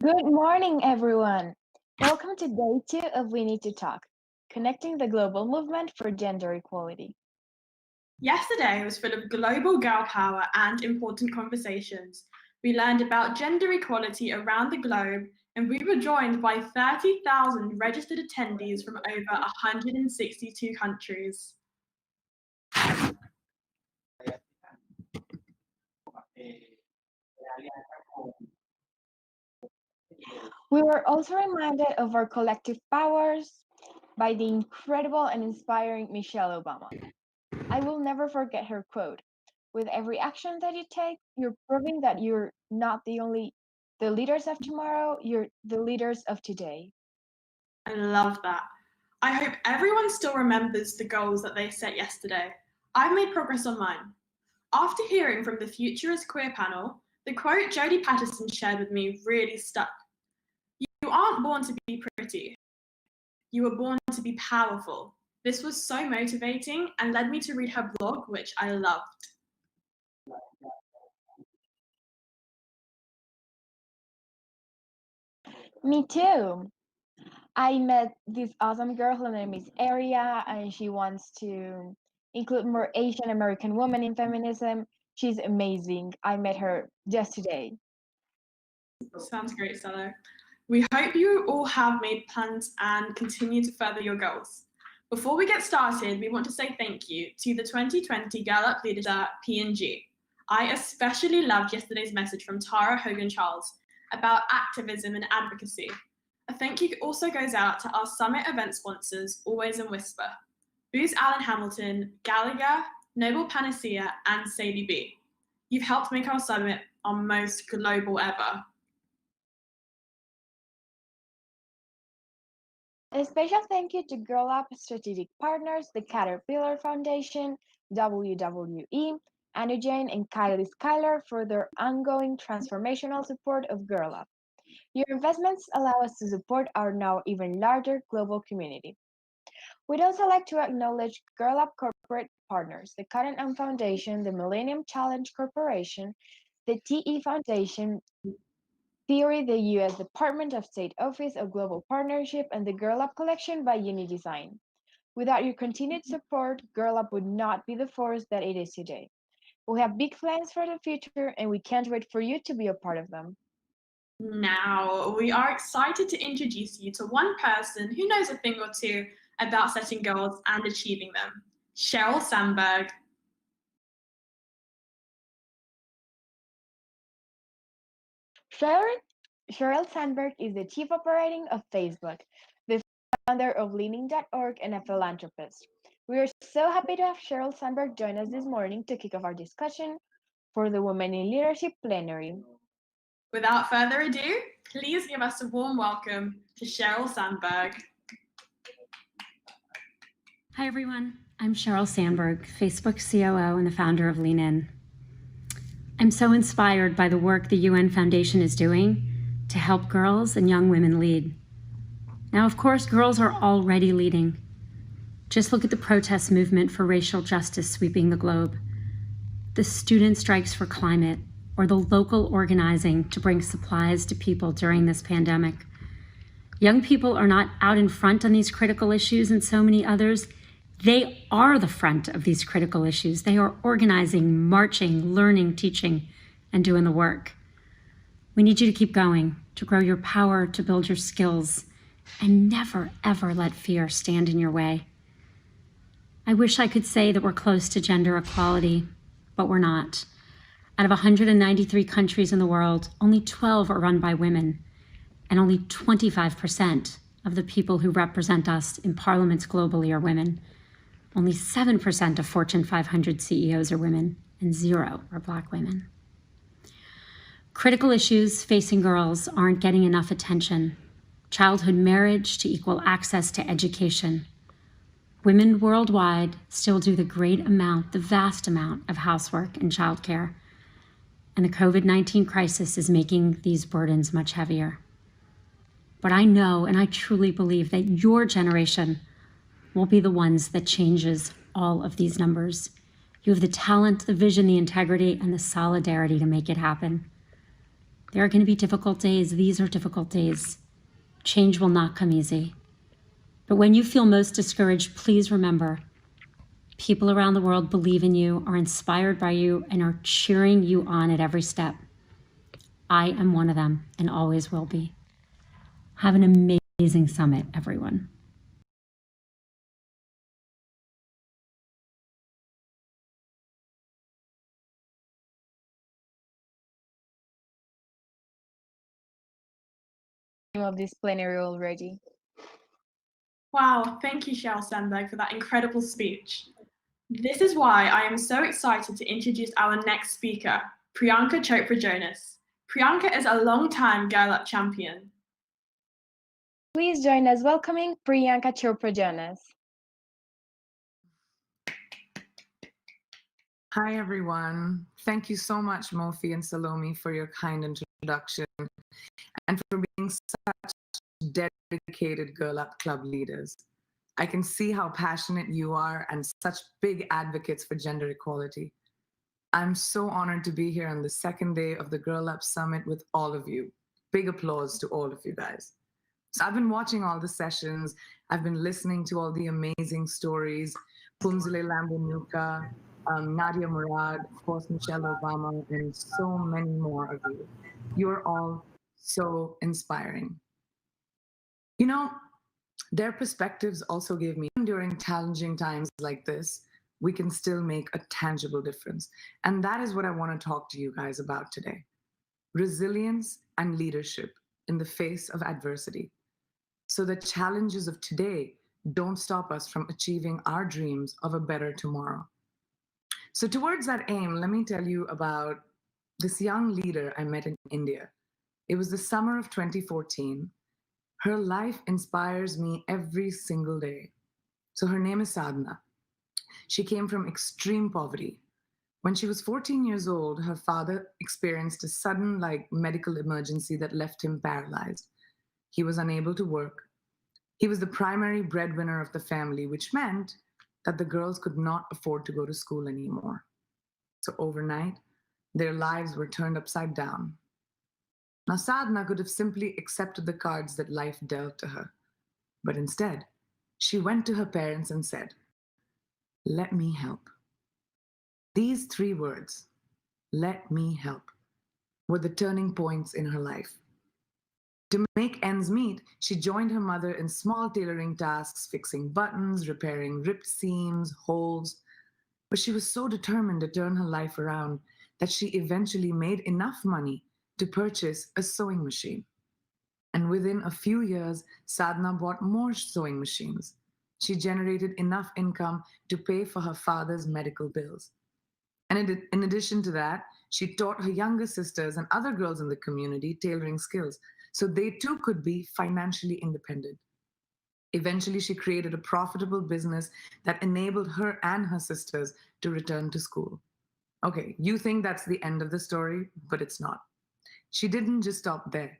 Good morning, everyone. Welcome to day 2 of We Need to Talk, connecting the global movement for gender equality. Yesterday was full of global girl power and important conversations. We learned about gender equality around the globe, and we were joined by 30,000 registered attendees from over 162 countries. We were also reminded of our collective powers by the incredible and inspiring Michelle Obama. I will never forget her quote: "With every action that you take, you're proving that you're not the leaders of tomorrow, you're the leaders of today." I love that. I hope everyone still remembers the goals that they set yesterday. I've made progress on mine. After hearing from the Futurist Queer panel, the quote Jodie Patterson shared with me really stuck. You aren't born to be pretty. You were born to be powerful. This was so motivating and led me to read her blog, which I loved. Me too. I met this awesome girl. Her name is Aria, and she wants to include more Asian American women in feminism. She's amazing. I met her just today. Sounds great, Stella. We hope you all have made plans and continue to further your goals. Before we get started, we want to say thank you to the 2020 Gallup leader P&G. I especially loved yesterday's message from Tara Hogan-Charles about activism and advocacy. A thank you also goes out to our summit event sponsors, Always and Whisper, Booz Allen Hamilton, Gallagher, Noble Panacea, and Sadie B. You've helped make our summit our most global ever. A special thank you to Girl Up strategic partners, the Caterpillar Foundation, WWE, Anu Jane, and Kylie Skylar for their ongoing transformational support of Girl Up. Your investments allow us to support our now even larger global community. We'd also like to acknowledge Girl Up corporate partners, the Cotton On Foundation, the Millennium Challenge Corporation, the TE Foundation, Theory, the U.S. Department of State Office of Global Partnership, and the Girl Up Collection by Unidesign. Without your continued support, Girl Up would not be the force that it is today. We have big plans for the future, and we can't wait for you to be a part of them. Now, we are excited to introduce you to one person who knows a thing or two about setting goals and achieving them, Sheryl Sandberg. Sheryl Sandberg is the chief operating of Facebook, the founder of Leaning.org, and a philanthropist. We are so happy to have Sheryl Sandberg join us this morning to kick off our discussion for the Women in Leadership plenary. Without further ado, please give us a warm welcome to Sheryl Sandberg. Hi, everyone. I'm Sheryl Sandberg, Facebook COO and the founder of Lean In. I'm so inspired by the work the UN Foundation is doing to help girls and young women lead. Now, of course, girls are already leading. Just look at the protest movement for racial justice sweeping the globe, the student strikes for climate, or the local organizing to bring supplies to people during this pandemic. Young people are not out in front on these critical issues and so many others. They are the front of these critical issues. They are organizing, marching, learning, teaching, and doing the work. We need you to keep going, to grow your power, to build your skills, and never, ever let fear stand in your way. I wish I could say that we're close to gender equality, but we're not. Out of 193 countries in the world, only 12 are run by women, and only 25% of the people who represent us in parliaments globally are women. Only 7% of Fortune 500 CEOs are women, and 0 are Black women. Critical issues facing girls aren't getting enough attention. Childhood marriage to equal access to education. Women worldwide still do the vast amount of housework and childcare. And the COVID-19 crisis is making these burdens much heavier. But I know and I truly believe that your generation will be the ones that changes all of these numbers. You have the talent, the vision, the integrity, and the solidarity to make it happen. There are going to be difficult days. These are difficult days. Change will not come easy. But when you feel most discouraged, please remember, people around the world believe in you, are inspired by you, and are cheering you on at every step. I am one of them and always will be. Have an amazing summit, everyone. Of this plenary already. Wow, thank you, Sheryl Sandberg, for that incredible speech. This is why I am so excited to introduce our next speaker, Priyanka Chopra Jonas. Priyanka is a long-time Gallup champion. Please join us welcoming Priyanka Chopra Jonas. Hi, everyone. Thank you so much, Mofi and Salome, for your kind introduction and for being such dedicated Girl Up Club leaders. I can see how passionate you are and such big advocates for gender equality. I'm so honored to be here on the second day of the Girl Up Summit with all of you. Big applause to all of you guys. So I've been watching all the sessions. I've been listening to all the amazing stories. Punzile Lambonuka, Nadia Murad, of course, Michelle Obama, and so many more of you. You're all so inspiring. You know, their perspectives also gave me, during challenging times like this, we can still make a tangible difference. And that is what I want to talk to you guys about today. Resilience and leadership in the face of adversity. So the challenges of today don't stop us from achieving our dreams of a better tomorrow. So towards that aim, let me tell you about this young leader I met in India. It was the summer of 2014. Her life inspires me every single day. So her name is Sadhana. She came from extreme poverty. When she was 14 years old, her father experienced a sudden medical emergency that left him paralyzed. He was unable to work. He was the primary breadwinner of the family, which meant that the girls could not afford to go to school anymore. So overnight, their lives were turned upside down. Now, Sadhana could have simply accepted the cards that life dealt to her. But instead, she went to her parents and said, "Let me help." These 3 words, "let me help," were the turning points in her life. To make ends meet, she joined her mother in small tailoring tasks, fixing buttons, repairing ripped seams, holes. But she was so determined to turn her life around that she eventually made enough money to purchase a sewing machine. And within a few years, Sadhana bought more sewing machines. She generated enough income to pay for her father's medical bills. And in addition to that, she taught her younger sisters and other girls in the community tailoring skills, so they too could be financially independent. Eventually, she created a profitable business that enabled her and her sisters to return to school. Okay, you think that's the end of the story, but it's not. She didn't just stop there.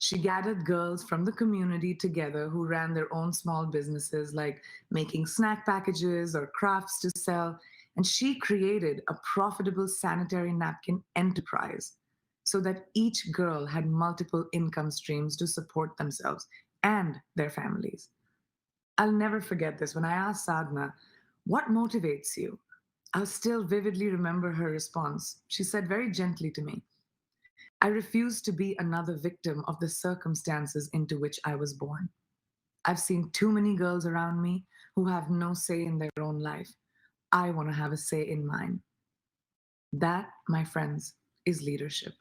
She gathered girls from the community together who ran their own small businesses, like making snack packages or crafts to sell, and she created a profitable sanitary napkin enterprise so that each girl had multiple income streams to support themselves and their families. I'll never forget this. When I asked Sadhana, "What motivates you?" I'll still vividly remember her response. She said very gently to me, "I refuse to be another victim of the circumstances into which I was born. I've seen too many girls around me who have no say in their own life. I want to have a say in mine." That, my friends, is leadership.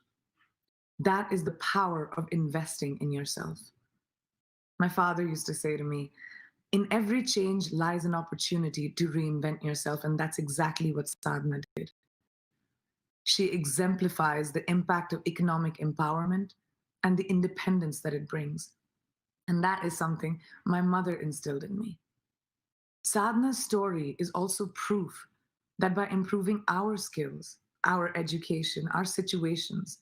That is the power of investing in yourself. My father used to say to me, "In every change lies an opportunity to reinvent yourself," and that's exactly what Sadhana did. She exemplifies the impact of economic empowerment and the independence that it brings. And that is something my mother instilled in me. Sadhana's story is also proof that by improving our skills, our education, our situations,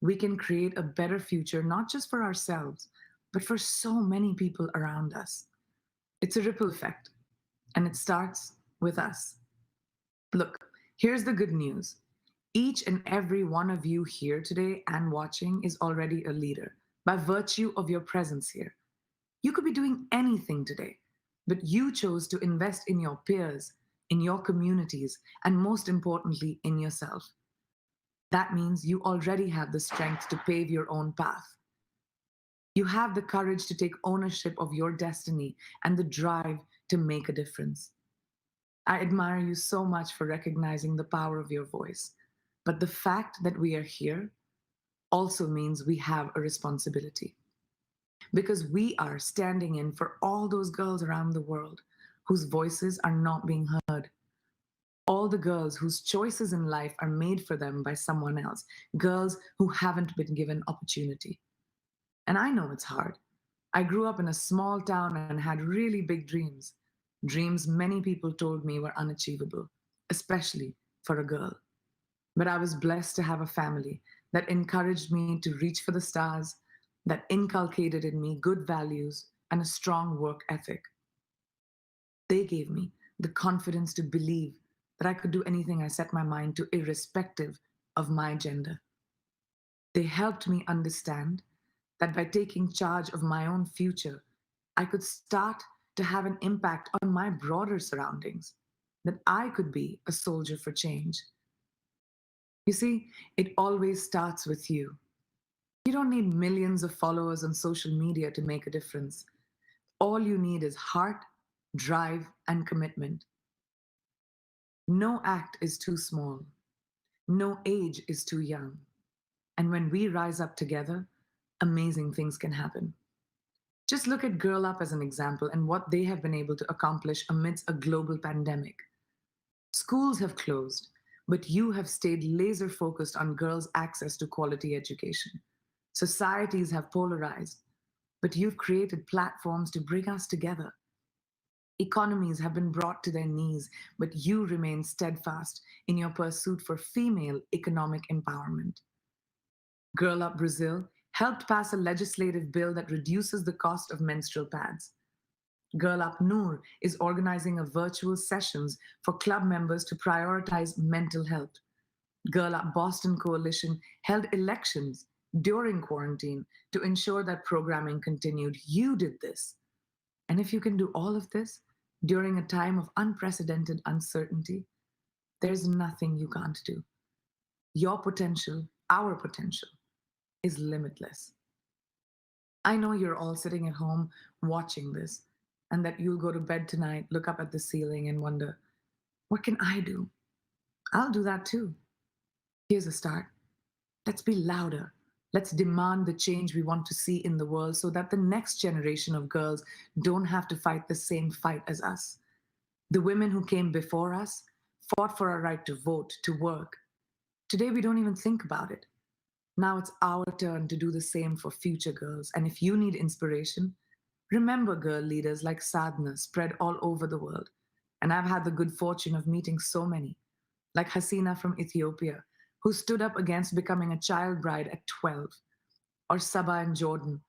we can create a better future, not just for ourselves, but for so many people around us. It's a ripple effect, and it starts with us. Look, Here's the good news. Each and every one of you here today and watching is already a leader by virtue of your presence here. You could be doing anything today, but you chose to invest in your peers, in your communities, and most importantly, in yourself. That means you already have the strength to pave your own path. You have the courage to take ownership of your destiny and the drive to make a difference. I admire you so much for recognizing the power of your voice. But the fact that we are here also means we have a responsibility. Because we are standing in for all those girls around the world whose voices are not being heard. All the girls whose choices in life are made for them by someone else. Girls who haven't been given opportunity. And I know it's hard. I grew up in a small town and had really big dreams. Dreams many people told me were unachievable, especially for a girl. But I was blessed to have a family that encouraged me to reach for the stars, that inculcated in me good values and a strong work ethic. They gave me the confidence to believe that I could do anything I set my mind to, irrespective of my gender. They helped me understand that by taking charge of my own future, I could start to have an impact on my broader surroundings, that I could be a soldier for change. You see, it always starts with you. You don't need millions of followers on social media to make a difference. All you need is heart, drive, and commitment. No act is too small. No age is too young. And when we rise up together, amazing things can happen. Just look at Girl Up as an example and what they have been able to accomplish amidst a global pandemic. Schools have closed, but you have stayed laser focused on girls' access to quality education. Societies have polarized, but you've created platforms to bring us together. Economies have been brought to their knees, but you remain steadfast in your pursuit for female economic empowerment. Girl Up Brazil helped pass a legislative bill that reduces the cost of menstrual pads. Girl Up Noor is organizing a virtual sessions for club members to prioritize mental health. Girl Up Boston Coalition held elections during quarantine to ensure that programming continued. You did this. And if you can do all of this during a time of unprecedented uncertainty, there's nothing you can't do. Your potential, our potential, is limitless. I know you're all sitting at home watching this, and that you'll go to bed tonight, look up at the ceiling, and wonder, what can I do? I'll do that too. Here's a start. Let's be louder. Let's demand the change we want to see in the world so that the next generation of girls don't have to fight the same fight as us. The women who came before us fought for our right to vote, to work. Today, we don't even think about it. Now it's our turn to do the same for future girls. And if you need inspiration, remember girl leaders like Sadhna spread all over the world. And I've had the good fortune of meeting so many, like Hasina from Ethiopia, who stood up against becoming a child bride at 12, or Saba in Jordan,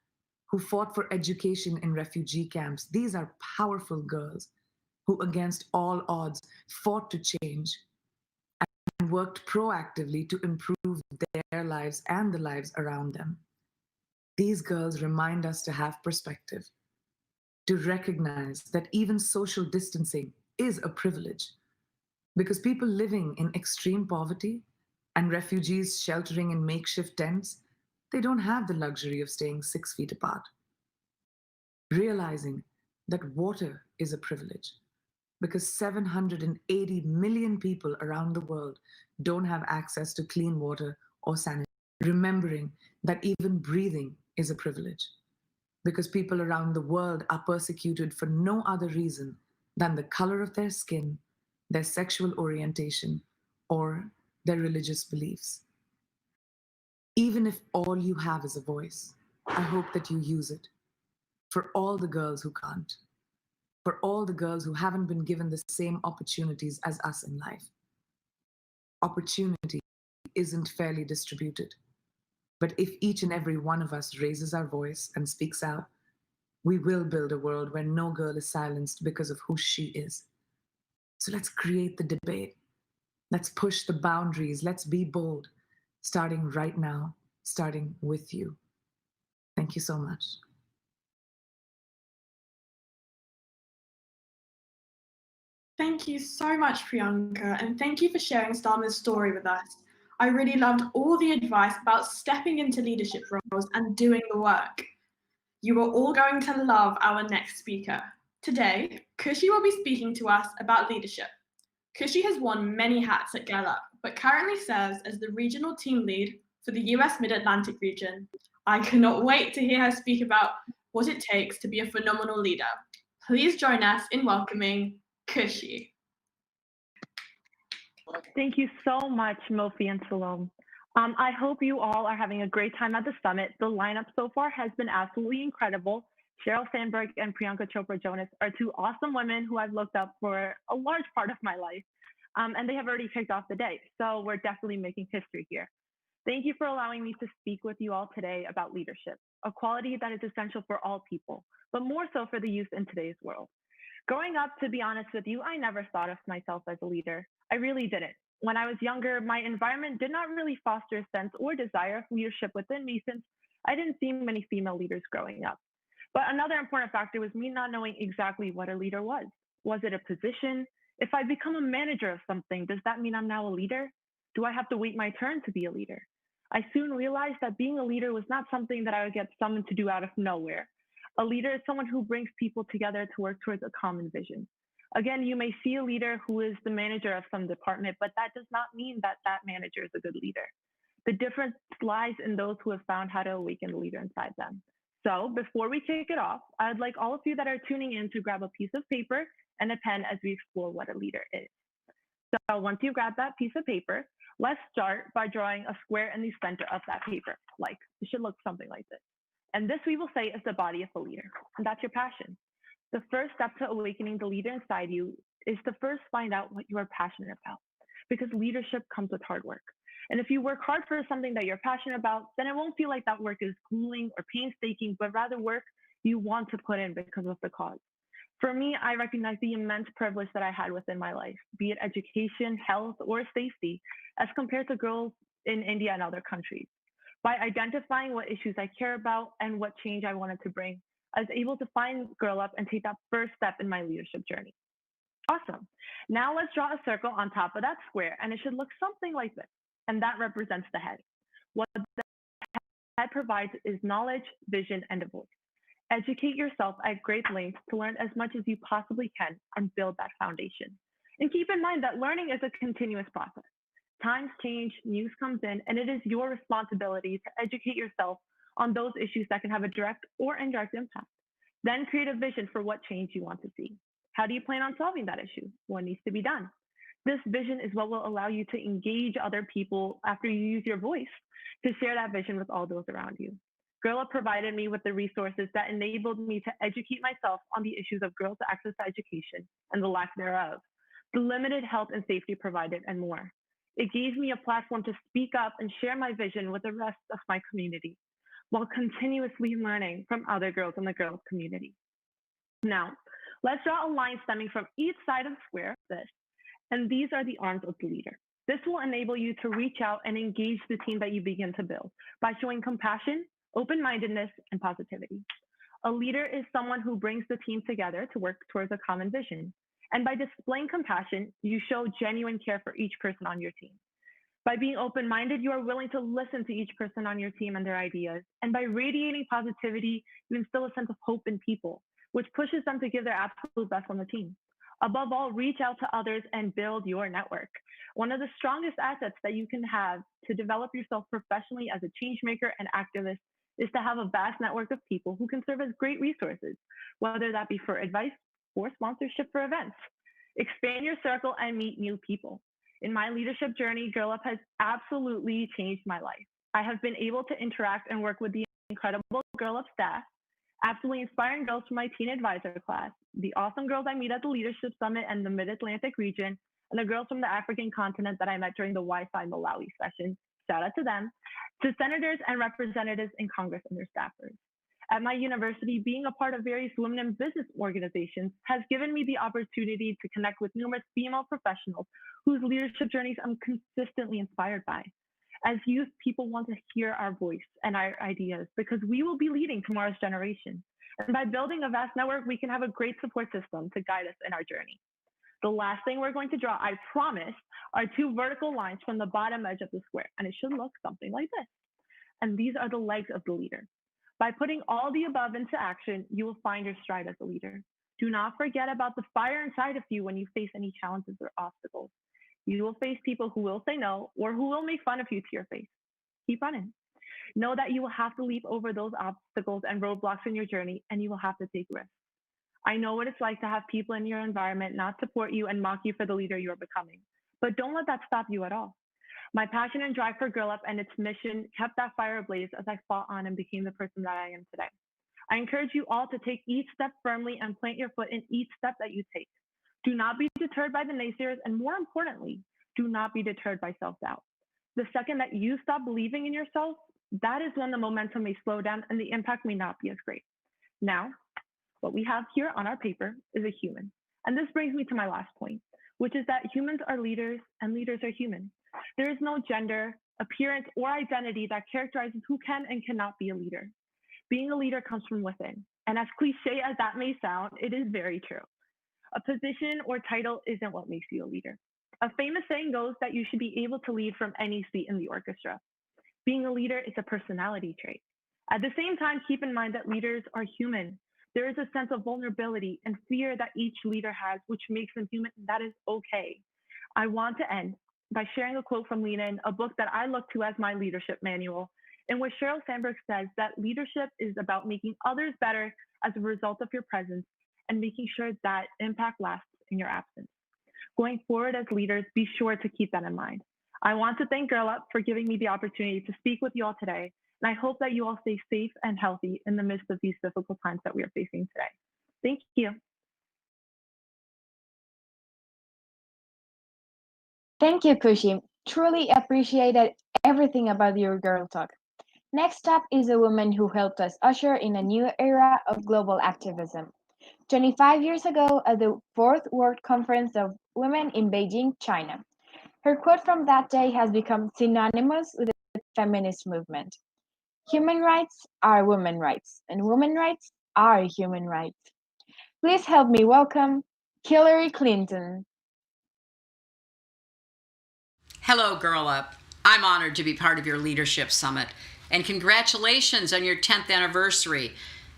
who fought for education in refugee camps. These are powerful girls who, against all odds, fought to change and worked proactively to improve their lives and the lives around them. These girls remind us to have perspective, to recognize that even social distancing is a privilege, because people living in extreme poverty and refugees sheltering in makeshift tents, they don't have the luxury of staying 6 feet apart. Realizing that water is a privilege, because 780 million people around the world don't have access to clean water or sanitation. Remembering that even breathing is a privilege, because people around the world are persecuted for no other reason than the color of their skin, their sexual orientation, or their religious beliefs. Even if all you have is a voice, I hope that you use it for all the girls who can't, for all the girls who haven't been given the same opportunities as us in life. Opportunity isn't fairly distributed, but if each and every one of us raises our voice and speaks out, we will build a world where no girl is silenced because of who she is. So let's create the debate. Let's push the boundaries. Let's be bold, starting right now, starting with you. Thank you so much. Thank you so much, Priyanka, and thank you for sharing Starmer's story with us. I really loved all the advice about stepping into leadership roles and doing the work. You are all going to love our next speaker. Today, Kushi will be speaking to us about leadership. Kushi has worn many hats at Gallup, but currently serves as the regional team lead for the US Mid-Atlantic region. I cannot wait to hear her speak about what it takes to be a phenomenal leader. Please join us in welcoming Kushi. Thank you so much, Mofi and Salome. I hope you all are having a great time at the summit. The lineup so far has been absolutely incredible. Sheryl Sandberg and Priyanka Chopra Jonas are two awesome women who I've looked up for a large part of my life, and they have already kicked off the day. So we're definitely making history here. Thank you for allowing me to speak with you all today about leadership, a quality that is essential for all people, but more so for the youth in today's world. Growing up, to be honest with you, I never thought of myself as a leader. I really didn't. When I was younger, my environment did not really foster a sense or desire of leadership within me since I didn't see many female leaders growing up. But another important factor was me not knowing exactly what a leader was. Was it a position? If I become a manager of something, does that mean I'm now a leader? Do I have to wait my turn to be a leader? I soon realized that being a leader was not something that I would get summoned to do out of nowhere. A leader is someone who brings people together to work towards a common vision. Again, you may see a leader who is the manager of some department, but that does not mean that that manager is a good leader. The difference lies in those who have found how to awaken the leader inside them. So before we kick it off, I'd like all of you that are tuning in to grab a piece of paper and a pen as we explore what a leader is. So once you grab that piece of paper, let's start by drawing a square in the center of that paper. Like, it should look something like this. And this we will say is the body of a leader, and that's your passion. The first step to awakening the leader inside you is to first find out what you are passionate about, because leadership comes with hard work. And if you work hard for something that you're passionate about, then it won't feel like that work is grueling or painstaking, but rather work you want to put in because of the cause. For me, I recognize the immense privilege that I had within my life, be it education, health, or safety, as compared to girls in India and other countries. By identifying what issues I care about and what change I wanted to bring, I was able to find Girl Up and take that first step in my leadership journey. Awesome. Now let's draw a circle on top of that square, and it should look something like this. And that represents the head. What the head provides is knowledge, vision, and a voice. Educate yourself at great lengths to learn as much as you possibly can and build that foundation. And keep in mind that learning is a continuous process. Times change, news comes in, and it is your responsibility to educate yourself on those issues that can have a direct or indirect impact. Then create a vision for what change you want to see. How do you plan on solving that issue? What needs to be done? This vision is what will allow you to engage other people after you use your voice to share that vision with all those around you. Girl Up provided me with the resources that enabled me to educate myself on the issues of girls' access to education and the lack thereof, the limited health and safety provided, and more. It gave me a platform to speak up and share my vision with the rest of my community, while continuously learning from other girls in the girls community. Now, let's draw a line stemming from each side of the square, this, and these are the arms of the leader. This will enable you to reach out and engage the team that you begin to build by showing compassion, open-mindedness, and positivity. A leader is someone who brings the team together to work towards a common vision. And by displaying compassion, you show genuine care for each person on your team. By being open-minded, you are willing to listen to each person on your team and their ideas. And by radiating positivity, you instill a sense of hope in people, which pushes them to give their absolute best on the team. Above all, reach out to others and build your network. One of the strongest assets that you can have to develop yourself professionally as a change maker and activist is to have a vast network of people who can serve as great resources, whether that be for advice or sponsorship for events. Expand your circle and meet new people. In my leadership journey, Girl Up has absolutely changed my life. I have been able to interact and work with the incredible Girl Up staff, absolutely inspiring girls from my teen advisor class, the awesome girls I meet at the Leadership Summit and the Mid-Atlantic region, and the girls from the African continent that I met during the Wi-Fi Malawi session, shout out to them, to senators and representatives in Congress and their staffers. At my university, being a part of various women in business organizations has given me the opportunity to connect with numerous female professionals whose leadership journeys I'm consistently inspired by. As youth, people want to hear our voice and our ideas because we will be leading tomorrow's generation. And by building a vast network, we can have a great support system to guide us in our journey. The last thing we're going to draw, I promise, are two vertical lines from the bottom edge of the square, and it should look something like this. And these are the legs of the leader. By putting all the above into action, you will find your stride as a leader. Do not forget about the fire inside of you when you face any challenges or obstacles. You will face people who will say no or who will make fun of you to your face. Keep running. Know that you will have to leap over those obstacles and roadblocks in your journey, and you will have to take risks. I know what it's like to have people in your environment not support you and mock you for the leader you are becoming, but don't let that stop you at all. My passion and drive for Girl Up and its mission kept that fire ablaze as I fought on and became the person that I am today. I encourage you all to take each step firmly and plant your foot in each step that you take. Do not be deterred by the naysayers, and more importantly, do not be deterred by self-doubt. The second that you stop believing in yourself, that is when the momentum may slow down and the impact may not be as great. Now, what we have here on our paper is a human. And this brings me to my last point, which is that humans are leaders and leaders are human. There is no gender, appearance, or identity that characterizes who can and cannot be a leader. Being a leader comes from within. And as cliche as that may sound, it is very true. A position or title isn't what makes you a leader. A famous saying goes that you should be able to lead from any seat in the orchestra. Being a leader is a personality trait. At the same time, keep in mind that leaders are human. There is a sense of vulnerability and fear that each leader has, which makes them human, and that is okay. I want to end by sharing a quote from Lean In, a book that I look to as my leadership manual, in which Sheryl Sandberg says that leadership is about making others better as a result of your presence and making sure that impact lasts in your absence. Going forward as leaders, be sure to keep that in mind. I want to thank Girl Up for giving me the opportunity to speak with you all today, and I hope that you all stay safe and healthy in the midst of these difficult times that we are facing today. Thank you. Thank you, Kushi. Truly appreciated everything about your girl talk. Next up is a woman who helped us usher in a new era of global activism. 25 years ago at the 4th World Conference of Women in Beijing, China. Her quote from that day has become synonymous with the feminist movement. Human rights are women's rights, and women's rights are human rights. Please help me welcome Hillary Clinton. Hello, Girl Up. I'm honored to be part of your Leadership Summit, and congratulations on your 10th anniversary.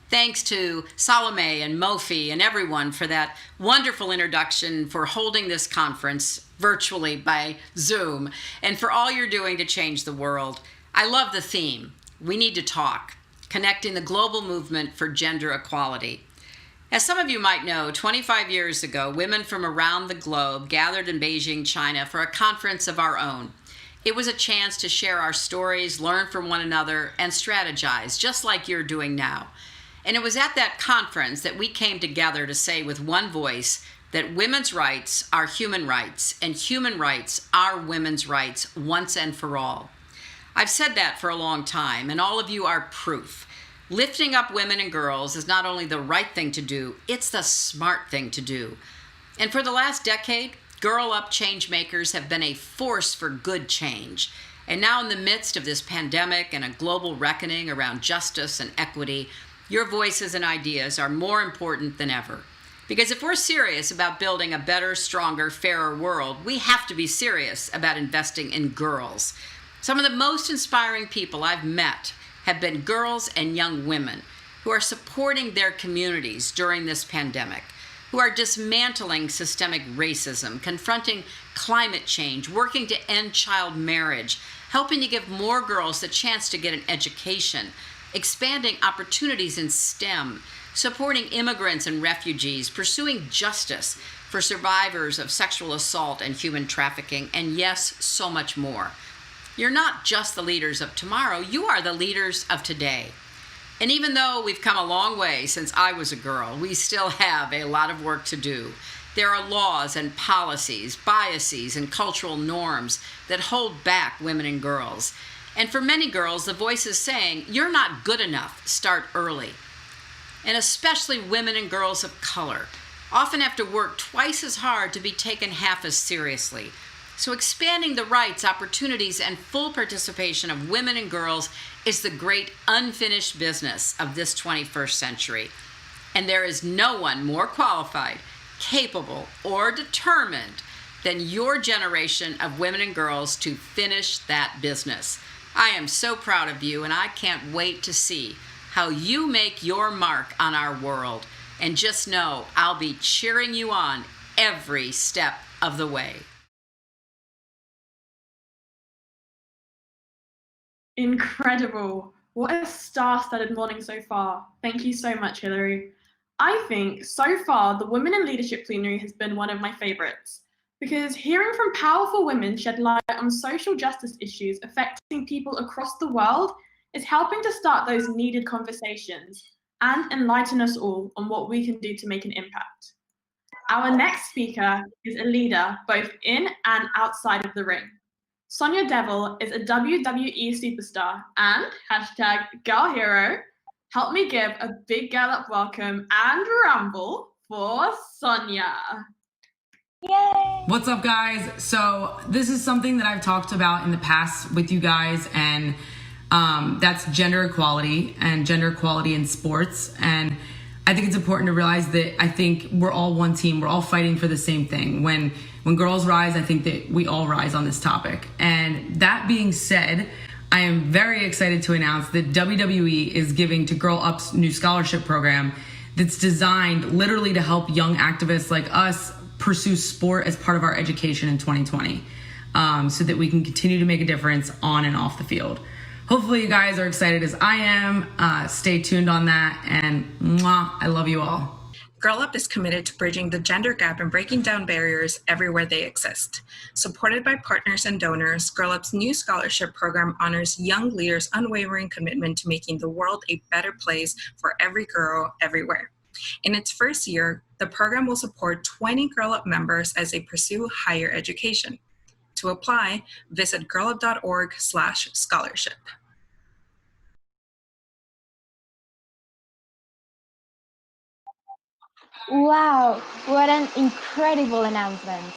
Thanks to Salome and Mofi and everyone for that wonderful introduction, for holding this conference virtually by Zoom, and for all you're doing to change the world. I love the theme. We need to talk, connecting the global movement for gender equality. As some of you might know, 25 years ago, women from around the globe gathered in Beijing, China for a conference of our own. It was a chance to share our stories, learn from one another, and strategize, just like you're doing now. And it was at that conference that we came together to say with one voice that women's rights are human rights, and human rights are women's rights once and for all. I've said that for a long time, and all of you are proof. Lifting up women and girls is not only the right thing to do, it's the smart thing to do. And for the last decade, Girl Up change makers have been a force for good change. And now in the midst of this pandemic and a global reckoning around justice and equity, your voices and ideas are more important than ever. Because if we're serious about building a better, stronger, fairer world, we have to be serious about investing in girls. Some of the most inspiring people I've met have been girls and young women who are supporting their communities during this pandemic, who are dismantling systemic racism, confronting climate change, working to end child marriage, helping to give more girls the chance to get an education, expanding opportunities in STEM, supporting immigrants and refugees, pursuing justice for survivors of sexual assault and human trafficking, and yes, so much more. You're not just the leaders of tomorrow, you are the leaders of today. And even though we've come a long way since I was a girl, we still have a lot of work to do. There are laws and policies, biases, and cultural norms that hold back women and girls. And for many girls, the voice is saying, you're not good enough, start early. And especially women and girls of color often have to work twice as hard to be taken half as seriously. So expanding the rights, opportunities, and full participation of women and girls is the great unfinished business of this 21st century. And there is no one more qualified, capable, or determined than your generation of women and girls to finish that business. I am so proud of you, and I can't wait to see how you make your mark on our world. And just know, I'll be cheering you on every step of the way. Incredible. What a star-studded morning so far. Thank you so much, Hilary. I think so far the Women in Leadership Plenary has been one of my favorites, because hearing from powerful women shed light on social justice issues affecting people across the world is helping to start those needed conversations and enlighten us all on what we can do to make an impact. Our next speaker is a leader both in and outside of the ring. Sonia Devil is a WWE superstar and #girl hero. Help me give a big Gallup welcome and rumble for Sonia. Yay! What's up, guys? So this is something that I've talked about in the past with you guys, and that's gender equality and gender equality in sports. And I think it's important to realize that I think we're all one team. We're all fighting for the same thing. When girls rise, I think that we all rise on this topic. And that being said, I am very excited to announce that WWE is giving to Girl Up's new scholarship program that's designed literally to help young activists like us pursue sport as part of our education in 2020, so that we can continue to make a difference on and off the field. Hopefully you guys are excited as I am. Stay tuned on that, and mwah, I love you all. Girl Up is committed to bridging the gender gap and breaking down barriers everywhere they exist. Supported by partners and donors, Girl Up's new scholarship program honors young leaders' unwavering commitment to making the world a better place for every girl everywhere. In its first year, the program will support 20 Girl Up members as they pursue higher education. To apply, visit girlup.org/scholarship. Wow, what an incredible announcement.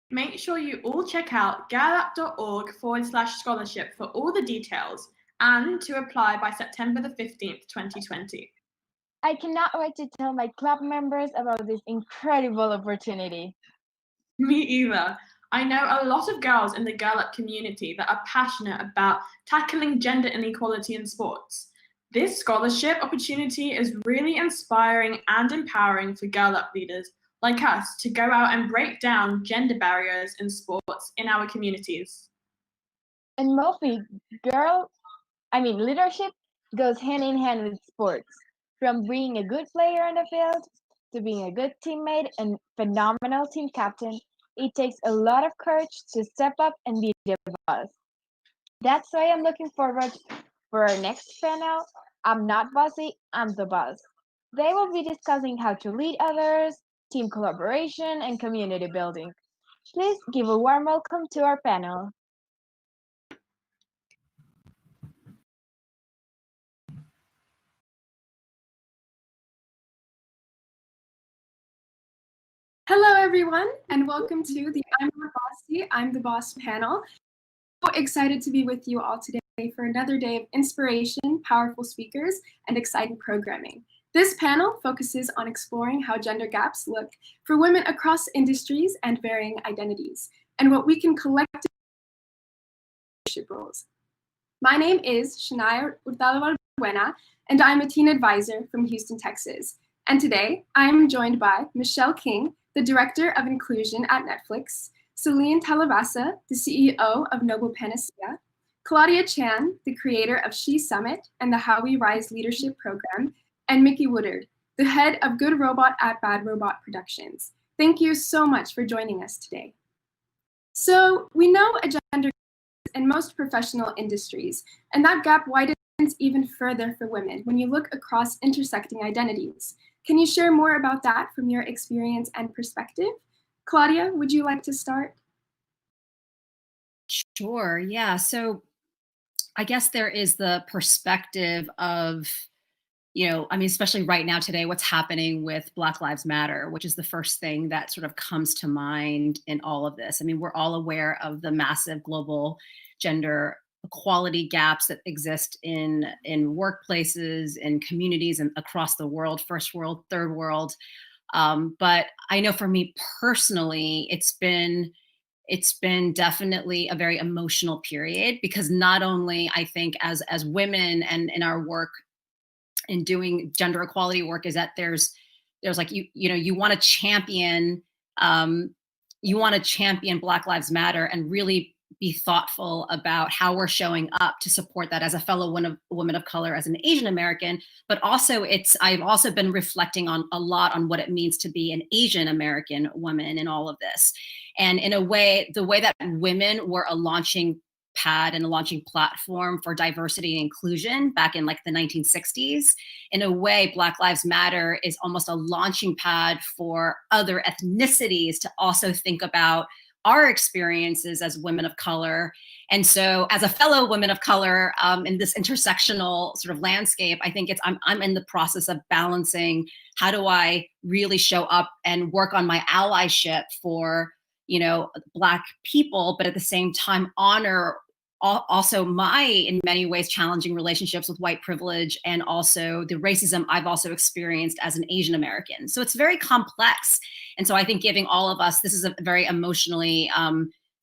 Make sure you all check out gallup.org/scholarship for all the details and to apply by September the 15th, 2020. I cannot wait to tell my club members about this incredible opportunity. Me either. I know a lot of girls in the Girl Up community that are passionate about tackling gender inequality in sports. This scholarship opportunity is really inspiring and empowering for Girl Up leaders like us to go out and break down gender barriers in sports in our communities. And Mofi, leadership goes hand in hand with sports. From being a good player on the field to being a good teammate and phenomenal team captain, it takes a lot of courage to step up and be the boss. That's why I'm looking forward for our next panel. I'm not bossy, I'm the boss. They will be discussing how to lead others, team collaboration, and community building. Please give a warm welcome to our panel. Hello, everyone, and welcome to the I'm Not Bossy, I'm the Boss panel. So excited to be with you all today for another day of inspiration, powerful speakers, and exciting programming. This panel focuses on exploring how gender gaps look for women across industries and varying identities, and what we can collectively leadership roles. My name is Shania Hurtado-Valbuena, and I'm a teen advisor from Houston, Texas. And today, I am joined by Michelle King, the Director of Inclusion at Netflix, Celine Talavasa, the CEO of Noble Panacea, Claudia Chan, the creator of She Summit and the How We Rise Leadership Program, and Mickey Woodard, the head of Good Robot at Bad Robot Productions. Thank you so much for joining us today. So we know a gender gap in most professional industries, and that gap widens even further for women when you look across intersecting identities. Can you share more about that from your experience and perspective? Claudia, would you like to start? Sure, yeah. So I guess there is the perspective of, I mean, especially right now today, what's happening with Black Lives Matter, which is the first thing that sort of comes to mind in all of this. I mean, we're all aware of the massive global gender equality gaps that exist in workplaces, in communities, and across the world, first world, third world. But I know for me personally, it's been definitely a very emotional period, because not only I think as women and in our work in doing gender equality work is that there's like, you want to champion Black Lives Matter and really be thoughtful about how we're showing up to support that as a fellow woman of color, as an Asian American. But also I've also been reflecting on a lot on what it means to be an Asian American woman in all of this. And in a way, the way that women were a launching pad and a launching platform for diversity and inclusion back in like the 1960s, in a way, Black Lives Matter is almost a launching pad for other ethnicities to also think about our experiences as women of color. And so as a fellow woman of color in this intersectional sort of landscape, I think I'm in the process of balancing, how do I really show up and work on my allyship for, Black people, but at the same time honor also my, in many ways, challenging relationships with white privilege, and also the racism I've also experienced as an Asian American. So it's very complex. And so I think giving all of us, this is a very emotionally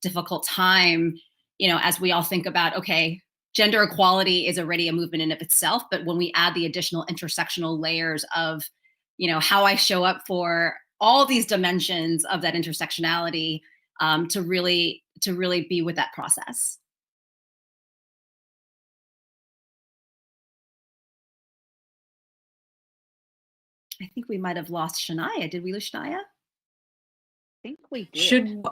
difficult time, as we all think about, okay, gender equality is already a movement in of itself, but when we add the additional intersectional layers of, how I show up for all these dimensions of that intersectionality, to really be with that process. I think we might have lost Shania. Did we lose Shania? I think we did.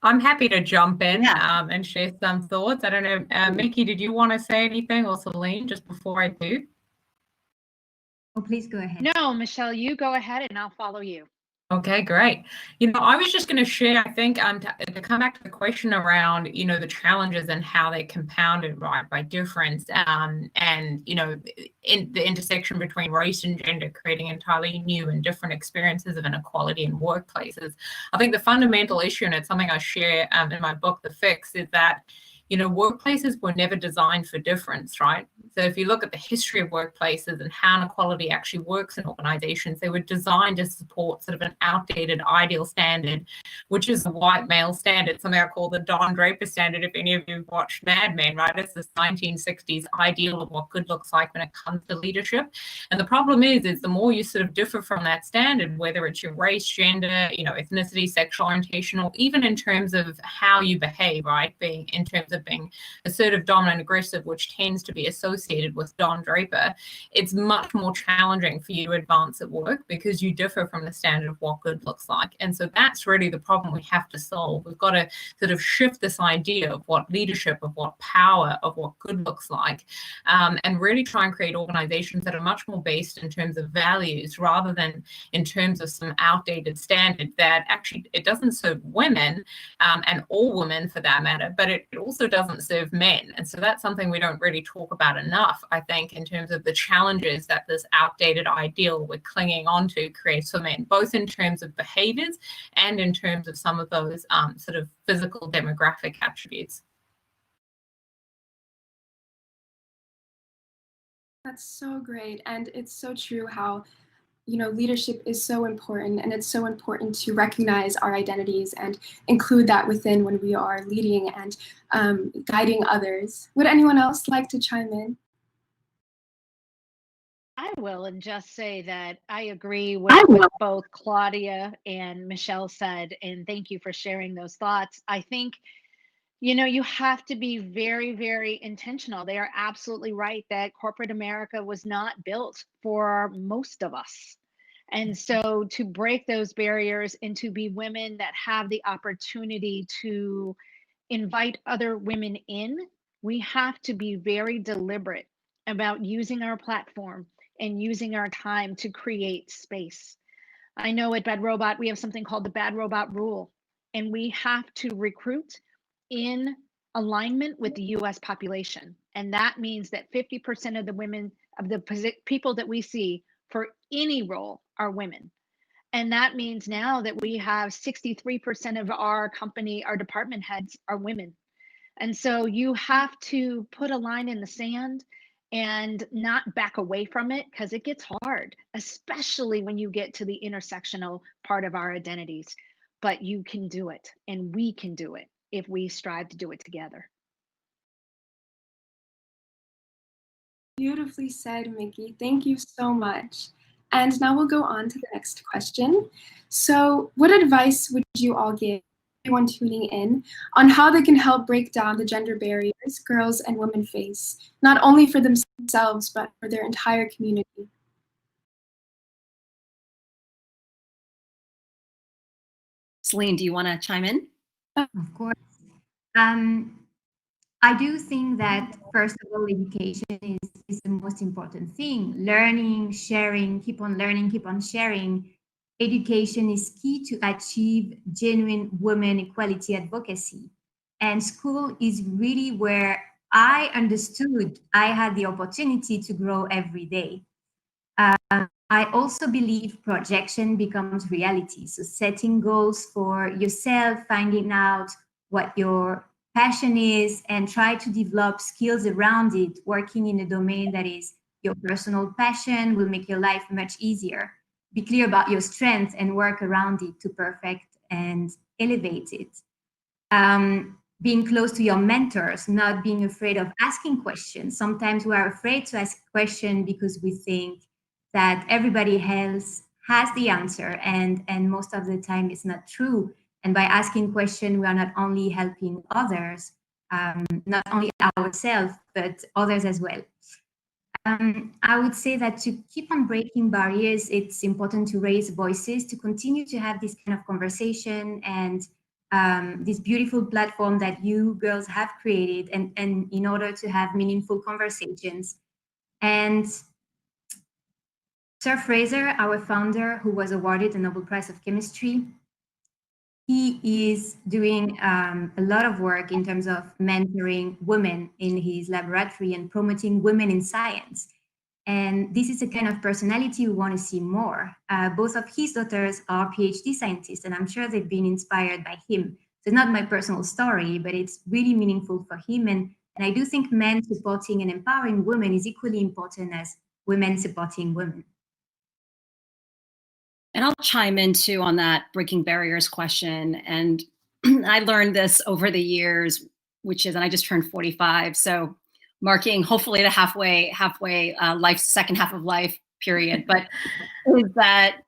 I'm happy to jump in and share some thoughts. I don't know, Mickey, did you want to say anything, or Celine, just before I do? Oh, please go ahead. No, Michelle, you go ahead and I'll follow you. Okay, great. I was just going to share, I think, to come back to the question around, the challenges and how they're compounded, right, by difference, and, in the intersection between race and gender, creating entirely new and different experiences of inequality in workplaces. I think the fundamental issue, and it's something I share in my book, The Fix, is that workplaces were never designed for difference, right? So if you look at the history of workplaces and how inequality actually works in organizations, they were designed to support sort of an outdated ideal standard, which is the white male standard, something I call the Don Draper standard, if any of you have watched Mad Men, right? It's this 1960s ideal of what good looks like when it comes to leadership. And the problem is the more you sort of differ from that standard, whether it's your race, gender, ethnicity, sexual orientation, or even in terms of how you behave, right? In terms of being assertive, dominant, aggressive, which tends to be associated with Don Draper, it's much more challenging for you to advance at work because you differ from the standard of what good looks like. And so that's really the problem we have to solve. We've got to sort of shift this idea of what leadership, of what power, of what good looks like, and really try and create organizations that are much more based in terms of values rather than in terms of some outdated standard that actually it doesn't serve women and all women for that matter, but it also doesn't serve men. And so that's something we don't really talk about enough, I think, in terms of the challenges that this outdated ideal we're clinging on to creates for men, both in terms of behaviors and in terms of some of those sort of physical demographic attributes. That's so great. And it's so true how, leadership is so important, and it's so important to recognize our identities and include that within when we are leading and guiding others. Would anyone else like to chime in? I will, and just say that I agree with what both Claudia and Michelle said, and thank you for sharing those thoughts. I think, you have to be very, very intentional. They are absolutely right that corporate America was not built for most of us. And so to break those barriers and to be women that have the opportunity to invite other women in, we have to be very deliberate about using our platform and using our time to create space. I know at Bad Robot, we have something called the Bad Robot Rule, and we have to recruit in alignment with the US population. And that means that 50% of the women, of the people that we see for any role are women. And that means now that we have 63% of our company, our department heads are women. And so you have to put a line in the sand and not back away from it, because it gets hard, especially when you get to the intersectional part of our identities. But you can do it, and we can do it if we strive to do it together. Beautifully said, Mickey. Thank you so much. And now we'll go on to the next question. So what advice would you all give everyone tuning in on how they can help break down the gender barriers girls and women face, not only for themselves, but for their entire community? Celine, do you want to chime in? Of course. I do think that, first of all, education is the most important thing. Learning, sharing, keep on learning, keep on sharing. Education is key to achieve genuine women equality advocacy. And school is really where I understood I had the opportunity to grow every day. I also believe projection becomes reality. So setting goals for yourself, finding out what your passion is, and try to develop skills around it. Working in a domain that is your personal passion will make your life much easier. Be clear about your strengths and work around it to perfect and elevate it. Being close to your mentors, not being afraid of asking questions. Sometimes we are afraid to ask questions because we think that everybody else has the answer, and most of the time it's not true. And by asking questions, we are not only helping others, not only ourselves, but others as well. I would say that to keep on breaking barriers, it's important to raise voices, to continue to have this kind of conversation and this beautiful platform that you girls have created, and in order to have meaningful conversations. And Sir Fraser, our founder, who was awarded the Nobel Prize of Chemistry, he is doing a lot of work in terms of mentoring women in his laboratory and promoting women in science. And this is the kind of personality we want to see more. Both of his daughters are PhD scientists, and I'm sure they've been inspired by him. So it's not my personal story, but it's really meaningful for him. And I do think men supporting and empowering women is equally important as women supporting women. And I'll chime in too on that breaking barriers question. And I learned this over the years, which is, and I just turned 45. So marking hopefully the halfway life, second half of life period. But is that,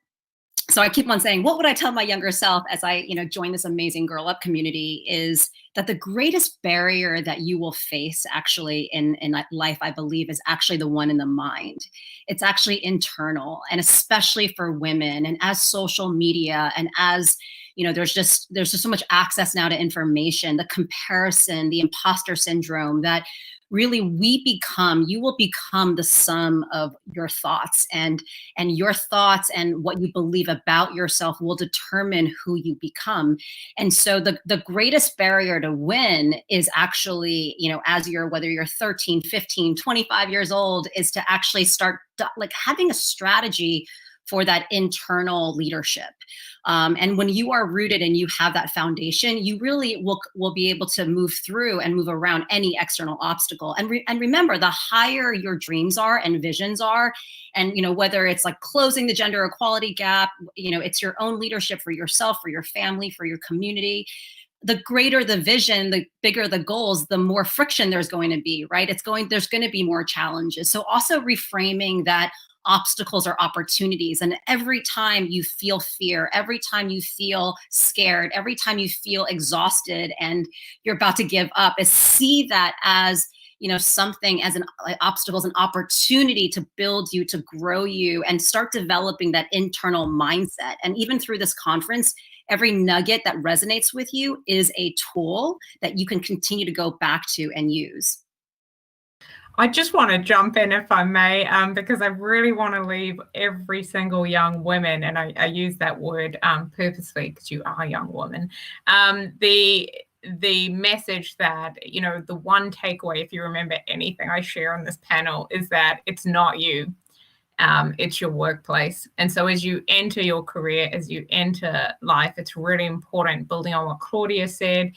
so I keep on saying, what would I tell my younger self as I, join this amazing Girl Up community, is that the greatest barrier that you will face actually in life, I believe, is actually the one in the mind. It's actually internal, and especially for women, and as social media and as, there's just so much access now to information, the comparison, the imposter syndrome, that really you will become the sum of your thoughts, and your thoughts and what you believe about yourself will determine who you become. And so the greatest barrier to win is actually, as whether you're 13, 15, 25 years old, is to actually start having a strategy for that internal leadership. And when you are rooted and you have that foundation, you really will be able to move through and move around any external obstacle. And remember, the higher your dreams are and visions are, and whether it's like closing the gender equality gap, it's your own leadership for yourself, for your family, for your community. The greater the vision, the bigger the goals, the more friction there's going to be, right? There's going to be more challenges. So also reframing that obstacles are opportunities. And every time you feel fear, every time you feel scared, every time you feel exhausted and you're about to give up, is see that as something, as an obstacle, as an opportunity to build you, to grow you, and start developing that internal mindset. And even through this conference, every nugget that resonates with you is a tool that you can continue to go back to and use. I just want to jump in, if I may, because I really want to leave every single young woman, and I use that word purposely because you are a young woman, the message that, you know, the one takeaway, if you remember anything I share on this panel, is that it's not you. It's your workplace. And so as you enter your career, as you enter life, it's really important, building on what Claudia said,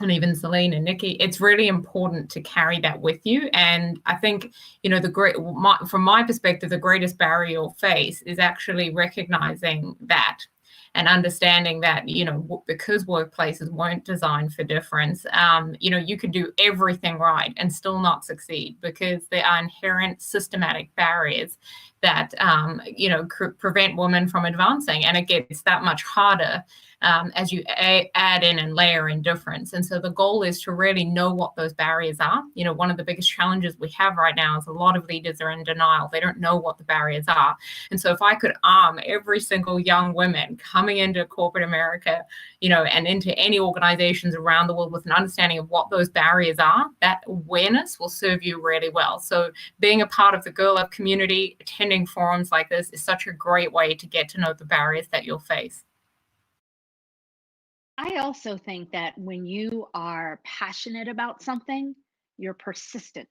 and even Celine and Nikki, it's really important to carry that with you. And I think, you know, from my perspective, the greatest barrier you'll face is actually recognizing that and understanding that, you know, because workplaces weren't designed for difference, you know, you could do everything right and still not succeed, because there are inherent systematic barriers that, you know, prevent women from advancing. And it gets that much harder as you add in and layer in difference. And so the goal is to really know what those barriers are. You know, one of the biggest challenges we have right now is a lot of leaders are in denial. They don't know what the barriers are. And so if I could arm every single young woman coming into corporate America, you know, and into any organizations around the world with an understanding of what those barriers are, that awareness will serve you really well. So being a part of the Girl Up community, attending forums like this is such a great way to get to know the barriers that you'll face. I also think that when you are passionate about something, you're persistent.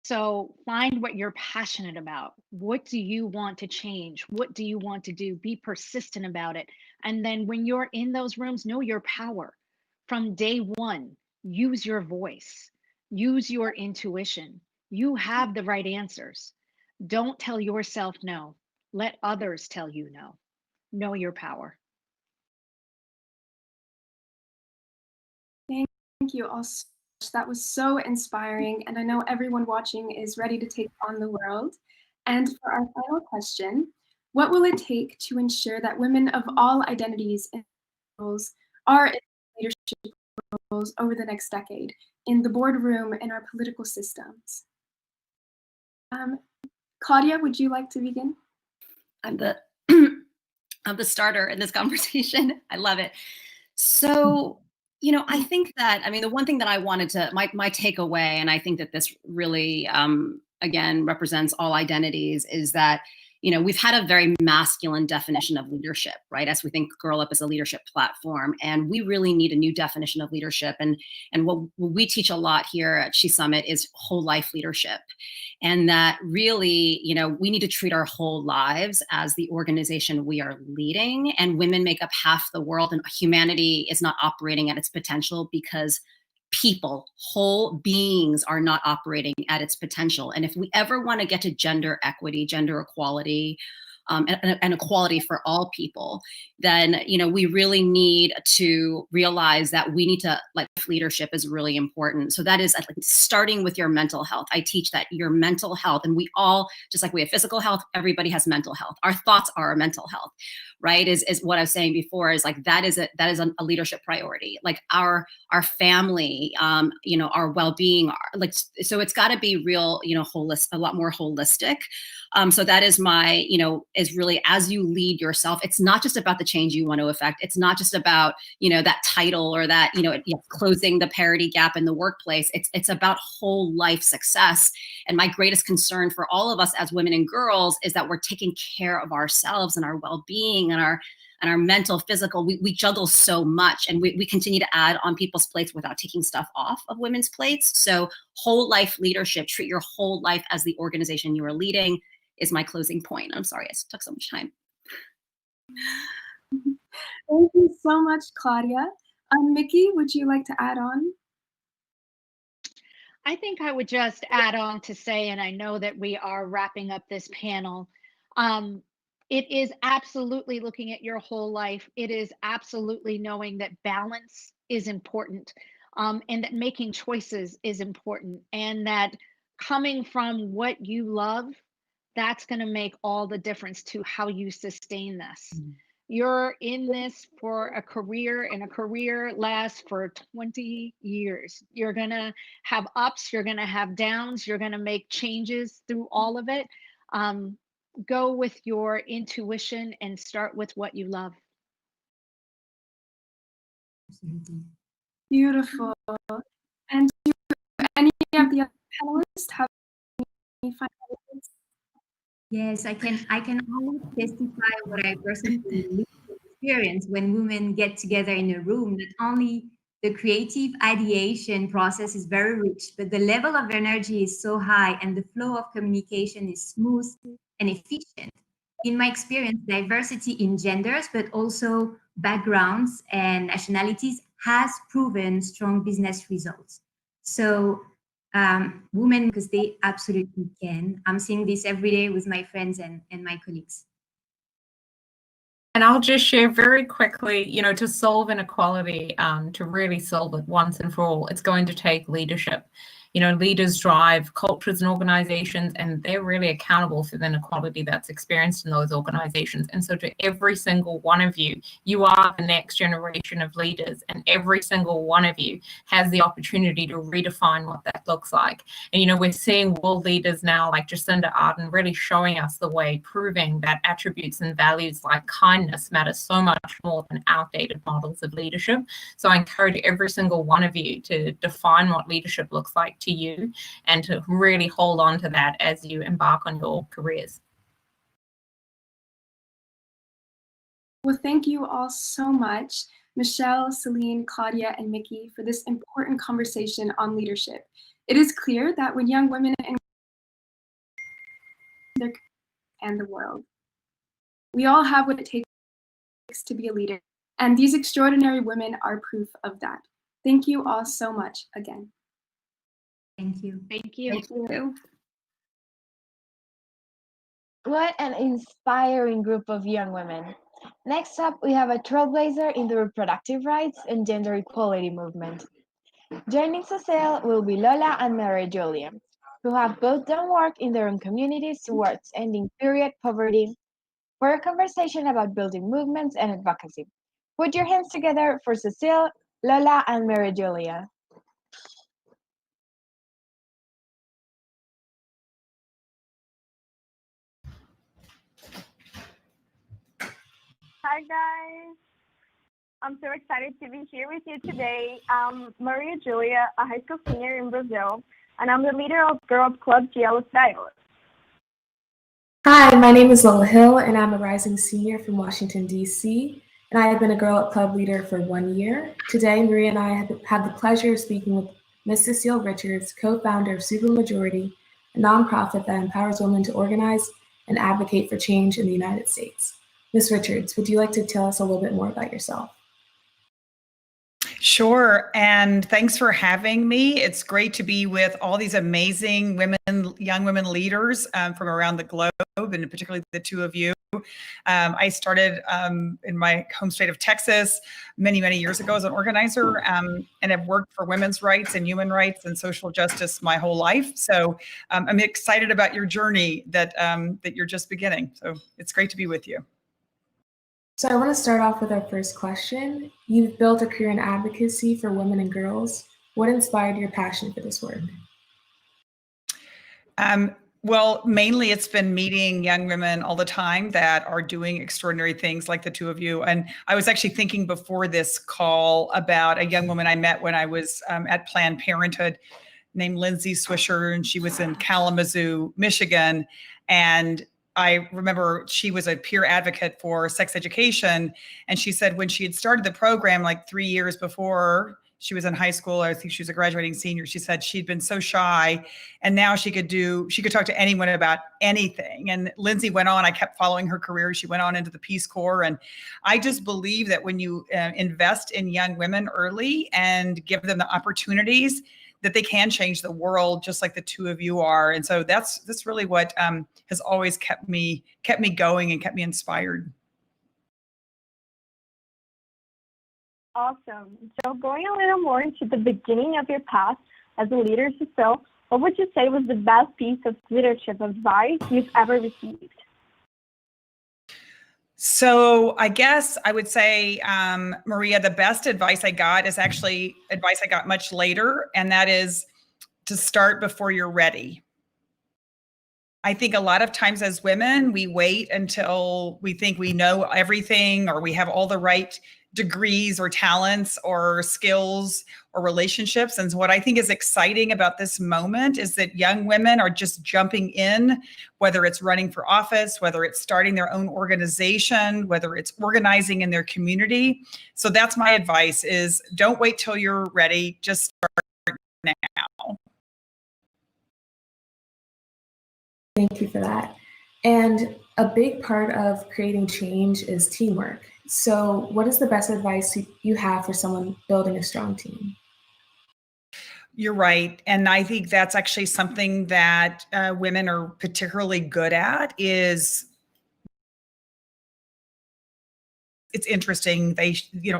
So find what you're passionate about. What do you want to change? What do you want to do? Be persistent about it. And then when you're in those rooms, know your power. From day one, use your voice, use your intuition. You have the right answers. Don't tell yourself no. Let others tell you no. Know your power. Thank you all so much. That was so inspiring, and I know everyone watching is ready to take on the world. And for our final question, what will it take to ensure that women of all identities and roles are in leadership roles over the next decade, in the boardroom, in our political systems? Claudia, would you like to begin? I'm the starter in this conversation. I love it. So, you know, I think that, I mean, the one thing that I wanted to, my takeaway, and I think that this really, again, represents all identities, is that, you know, we've had a very masculine definition of leadership, right? As we think Girl Up is a leadership platform, and we really need a new definition of leadership. And what we teach a lot here at She Summit is whole life leadership. And that really, you know, we need to treat our whole lives as the organization we are leading. And women make up half the world, and humanity is not operating at its potential because people, whole beings, are not operating at its potential. And if we ever want to get to gender equity, gender equality, and equality for all people, then, you know, we really need to realize that we need to, like, leadership is really important. So that is starting with your mental health. I teach that your mental health, and we all, just like we have physical health, everybody has mental health. Our thoughts are our mental health, right? Is what I was saying before, is like, that is a leadership priority. Like our family, you know, our well-being, like, so it's got to be real, you know, holistic, a lot more holistic. So that is my, you know, is really, as you lead yourself, it's not just about the change you want to affect. It's not just about, you know, that title or that, you know, closing the parity gap in the workplace. It's about whole life success. And my greatest concern for all of us as women and girls is that we're taking care of ourselves and our well-being and our mental, physical. We juggle so much, and we continue to add on people's plates without taking stuff off of women's plates. So whole life leadership, treat your whole life as the organization you are leading, is my closing point. I'm sorry, it took so much time. Thank you so much, Claudia. Mickey, would you like to add on? I think I would just add on to say, and I know that we are wrapping up this panel, it is absolutely looking at your whole life. It is absolutely knowing that balance is important, and that making choices is important, and that coming from what you love, that's going to make all the difference to how you sustain this. Mm-hmm. You're in this for a career, and a career lasts for 20 years. You're going to have ups, you're going to have downs, you're going to make changes through all of it. Go with your intuition and start with what you love. Beautiful. And do any of the other panelists have any final words? Yes, I can only testify what I personally believe. experience when women get together in a room. Not only the creative ideation process is very rich, but the level of energy is so high and the flow of communication is smooth and efficient. In my experience, diversity in genders, but also backgrounds and nationalities has proven strong business results. So women, because they absolutely can. I'm seeing this every day with my friends and my colleagues. And I'll just share very quickly, to solve inequality, to really solve it once and for all, it's going to take leadership. Leaders drive cultures and organizations, and they're really accountable for the inequality that's experienced in those organizations. And so to every single one of you, you are the next generation of leaders, and every single one of you has the opportunity to redefine what that looks like. And, we're seeing world leaders now like Jacinda, Arden, really showing us the way, proving that attributes and values like kindness matter so much more than outdated models of leadership. So I encourage every single one of you to define what leadership looks like to you and to really hold on to that as you embark on your careers. Well, thank you all so much, Michelle, Celine, Claudia, and Mickey, for this important conversation on leadership. It is clear that when young women and the world, we all have what it takes to be a leader, and these extraordinary women are proof of that. Thank you all so much again. Thank you. Thank you. Thank you. What an inspiring group of young women. Next up, we have a trailblazer in the reproductive rights and gender equality movement. Joining Cecile will be Lola and Mary Julia, who have both done work in their own communities towards ending period poverty, for a conversation about building movements and advocacy. Put your hands together for Cecile, Lola, and Mary Julia. Hi guys, I'm so excited to be here with you today. I'm Maria Julia, a high school senior in Brazil, and I'm the leader of Girl Up Club Giallo Style. Hi, my name is Lola Hill, and I'm a rising senior from Washington, D.C., and I have been a Girl Up Club leader for 1 year. Today, Maria and I have the pleasure of speaking with Ms. Cecile Richards, co-founder of Supermajority, a nonprofit that empowers women to organize and advocate for change in the United States. Ms. Richards, would you like to tell us a little bit more about yourself? Sure, and thanks for having me. It's great to be with all these amazing women, young women leaders from around the globe, and particularly the two of you. I started in my home state of Texas many, many years ago as an organizer, and have worked for women's rights and human rights and social justice my whole life. So I'm excited about your journey that you're just beginning. So it's great to be with you. So I want to start off with our first question. You've built a career in advocacy for women and girls. What inspired your passion for this work? Well, mainly it's been meeting young women all the time that are doing extraordinary things like the two of you. And I was actually thinking before this call about a young woman I met when I was at Planned Parenthood named Lindsay Swisher, and she was in Kalamazoo, Michigan. And I remember she was a peer advocate for sex education. And she said when she had started the program like 3 years before she was in high school, I think she was a graduating senior, she said she'd been so shy, and now she could talk to anyone about anything. And Lindsay went on, I kept following her career. She went on into the Peace Corps. And I just believe that when you invest in young women early and give them the opportunities, that they can change the world just like the two of you are. And so that's really what has always kept me going and kept me inspired. Awesome. So going a little more into the beginning of your path as a leader, Cecile, what would you say was the best piece of leadership advice you've ever received? So I guess I would say, Maria, the best advice I got is actually advice I got much later, and that is to start before you're ready. I think a lot of times as women, we wait until we think we know everything or we have all the right degrees or talents or skills or relationships. And what I think is exciting about this moment is that young women are just jumping in, whether it's running for office, whether it's starting their own organization, whether it's organizing in their community. So that's my advice is don't wait till you're ready, just start now. Thank you for that. And a big part of creating change is teamwork. So what is the best advice you have for someone building a strong team? You're right. And I think that's actually something that women are particularly good at is it's interesting. They,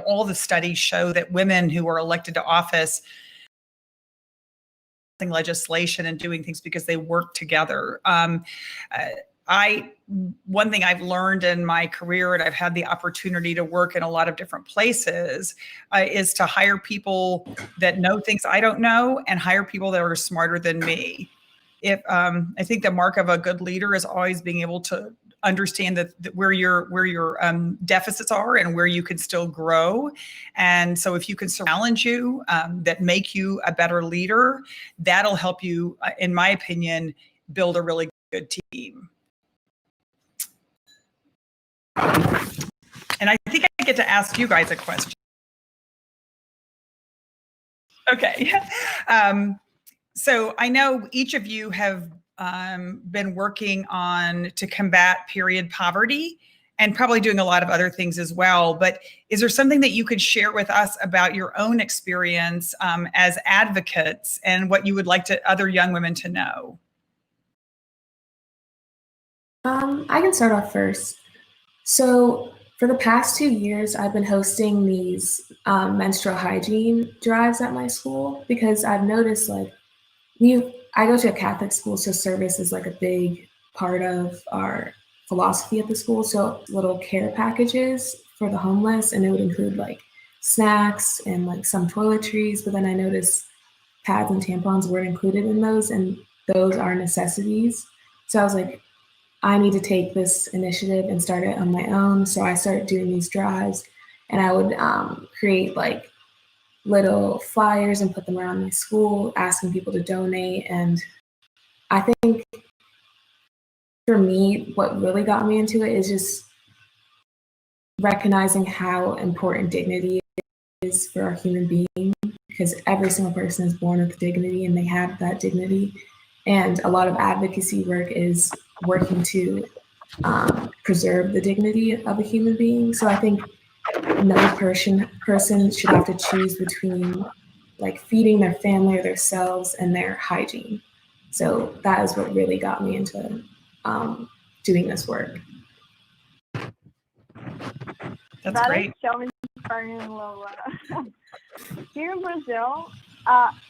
all the studies show that women who are elected to office legislation and doing things because they work together. One thing I've learned in my career, and I've had the opportunity to work in a lot of different places, is to hire people that know things I don't know and hire people that are smarter than me. I think the mark of a good leader is always being able to understand that where your deficits are and where you can still grow. And so if you can challenge you that make you a better leader, that'll help you, in my opinion, build a really good team. And I think I get to ask you guys a question. Okay. So I know each of you have been working to combat period poverty and probably doing a lot of other things as well. But is there something that you could share with us about your own experience as advocates and what you would like other young women to know? I can start off first. So for the past 2 years, I've been hosting these menstrual hygiene drives at my school because I've noticed I go to a Catholic school, so service is like a big part of our philosophy at the school. So little care packages for the homeless, and it would include like snacks and like some toiletries. But then I noticed pads and tampons weren't included in those, and those are necessities. So I was like, I need to take this initiative and start it on my own. So I started doing these drives, and I would create like little flyers and put them around my school, asking people to donate. And I think for me, what really got me into it is just recognizing how important dignity is for a human being, because every single person is born with dignity and they have that dignity. And a lot of advocacy work is working to preserve the dignity of a human being. So I think no person should have to choose between like feeding their family or themselves and their hygiene. So that is what really got me into doing this work. That's great. Is so inspiring, Lola. Here in Brazil,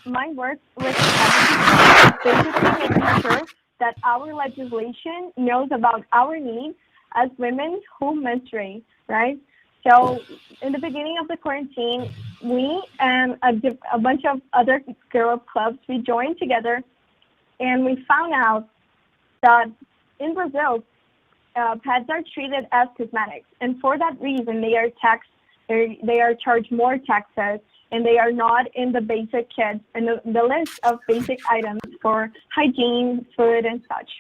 my work with advocacy is basically making sure that our legislation knows about our needs as women who menstruate, right? So in the beginning of the quarantine, we and a bunch of other girl clubs, we joined together and we found out that in Brazil, pads are treated as cosmetics. And for that reason, they are taxed, they are charged more taxes, and they are not in the basic kits and the list of basic items for hygiene, food, and such.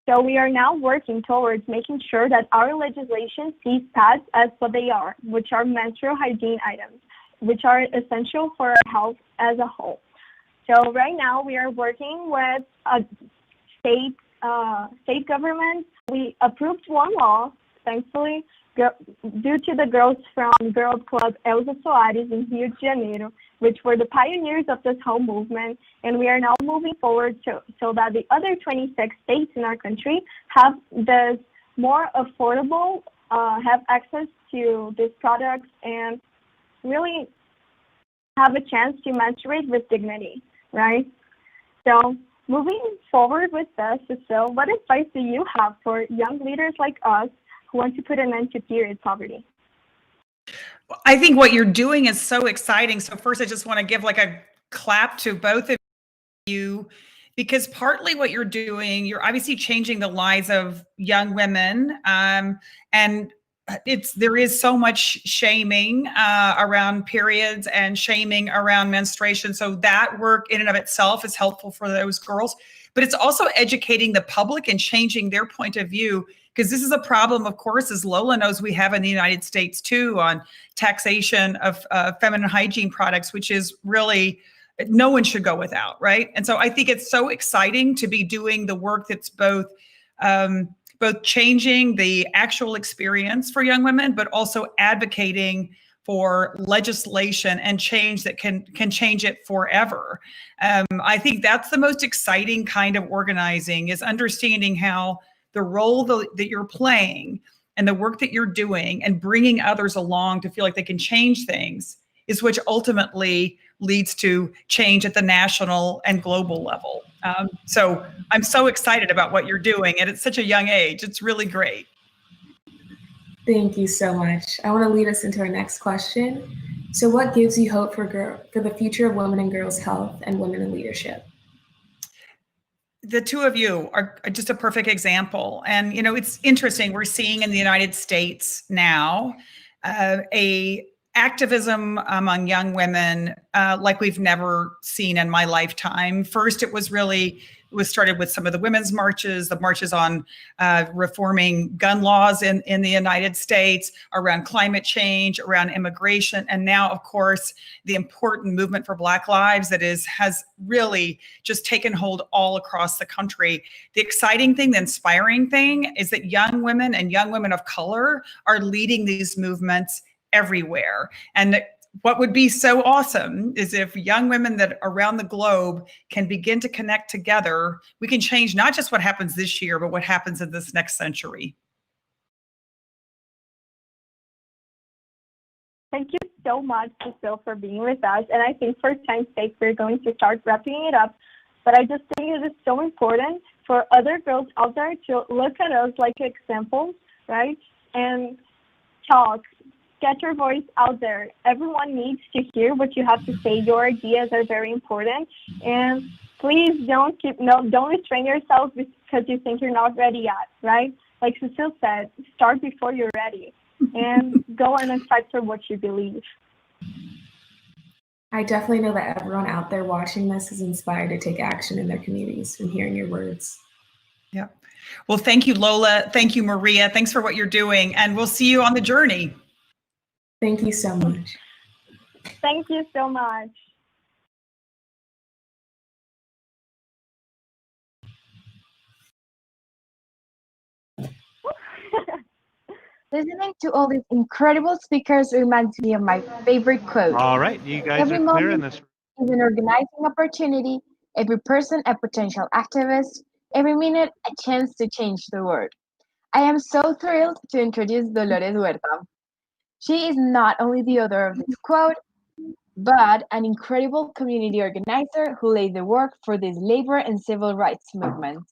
So we are now working towards making sure that our legislation sees pads as what they are, which are menstrual hygiene items, which are essential for our health as a whole. So right now we are working with a state government. We approved one law, thankfully, due to the girls from Girl Club Elza Soares in Rio de Janeiro, which were the pioneers of this whole movement. And we are now moving forward so that the other 26 states in our country have this more affordable, have access to these products and really have a chance to menstruate with dignity, right? So moving forward with this, Cecile, what advice do you have for young leaders like us who want to put an end to period poverty? I think what you're doing is so exciting. So first, I just want to give like a clap to both of you. because partly what you're doing, you're obviously changing the lives of young women, and there is so much shaming around periods and shaming around menstruation. So that work in and of itself is helpful for those girls, but it's also educating the public and changing their point of view, because this is a problem, of course, as Lola knows, we have in the United States too, on taxation of feminine hygiene products, which is really, no one should go without, right? And so I think it's so exciting to be doing the work that's both changing the actual experience for young women, but also advocating for legislation and change that can change it forever. I think that's the most exciting kind of organizing, is understanding how the role that you're playing and the work that you're doing and bringing others along to feel like they can change things is which ultimately leads to change at the national and global level. So I'm so excited about what you're doing, and at such a young age. It's really great. Thank you so much. I want to lead us into our next question. So what gives you hope for the future of women and girls' health and women in leadership? The two of you are just a perfect example. And, it's interesting. We're seeing in the United States now a activism among young women like we've never seen in my lifetime. First, it was started with some of the women's marches, the marches on reforming gun laws in the United States, around climate change, around immigration, and now, of course, the important movement for Black lives that has really just taken hold all across the country. The exciting thing, the inspiring thing, is that young women and young women of color are leading these movements everywhere. And what would be so awesome is if young women that around the globe can begin to connect together, we can change not just what happens this year, but what happens in this next century. Thank you so much, Cecile, for being with us. And I think for time's sake, we're going to start wrapping it up. But I just think it is so important for other girls out there to look at us like examples, right? And talk. Get your voice out there. Everyone needs to hear what you have to say. Your ideas are very important. And please don't restrain yourself because you think you're not ready yet, right? Like Cecile said, start before you're ready and go on and fight for what you believe. I definitely know that everyone out there watching this is inspired to take action in their communities from hearing your words. Yeah. Well, thank you, Lola. Thank you, Maria. Thanks for what you're doing. And we'll see you on the journey. Thank you so much. Thank you so much. Listening to all these incredible speakers reminds me of my favorite quote. All right, you guys Every are clear in moment this. is an organizing opportunity, every person a potential activist, every minute a chance to change the world. I am so thrilled to introduce Dolores Huerta. She is not only the author of this quote, but an incredible community organizer who laid the work for this labor and civil rights movement.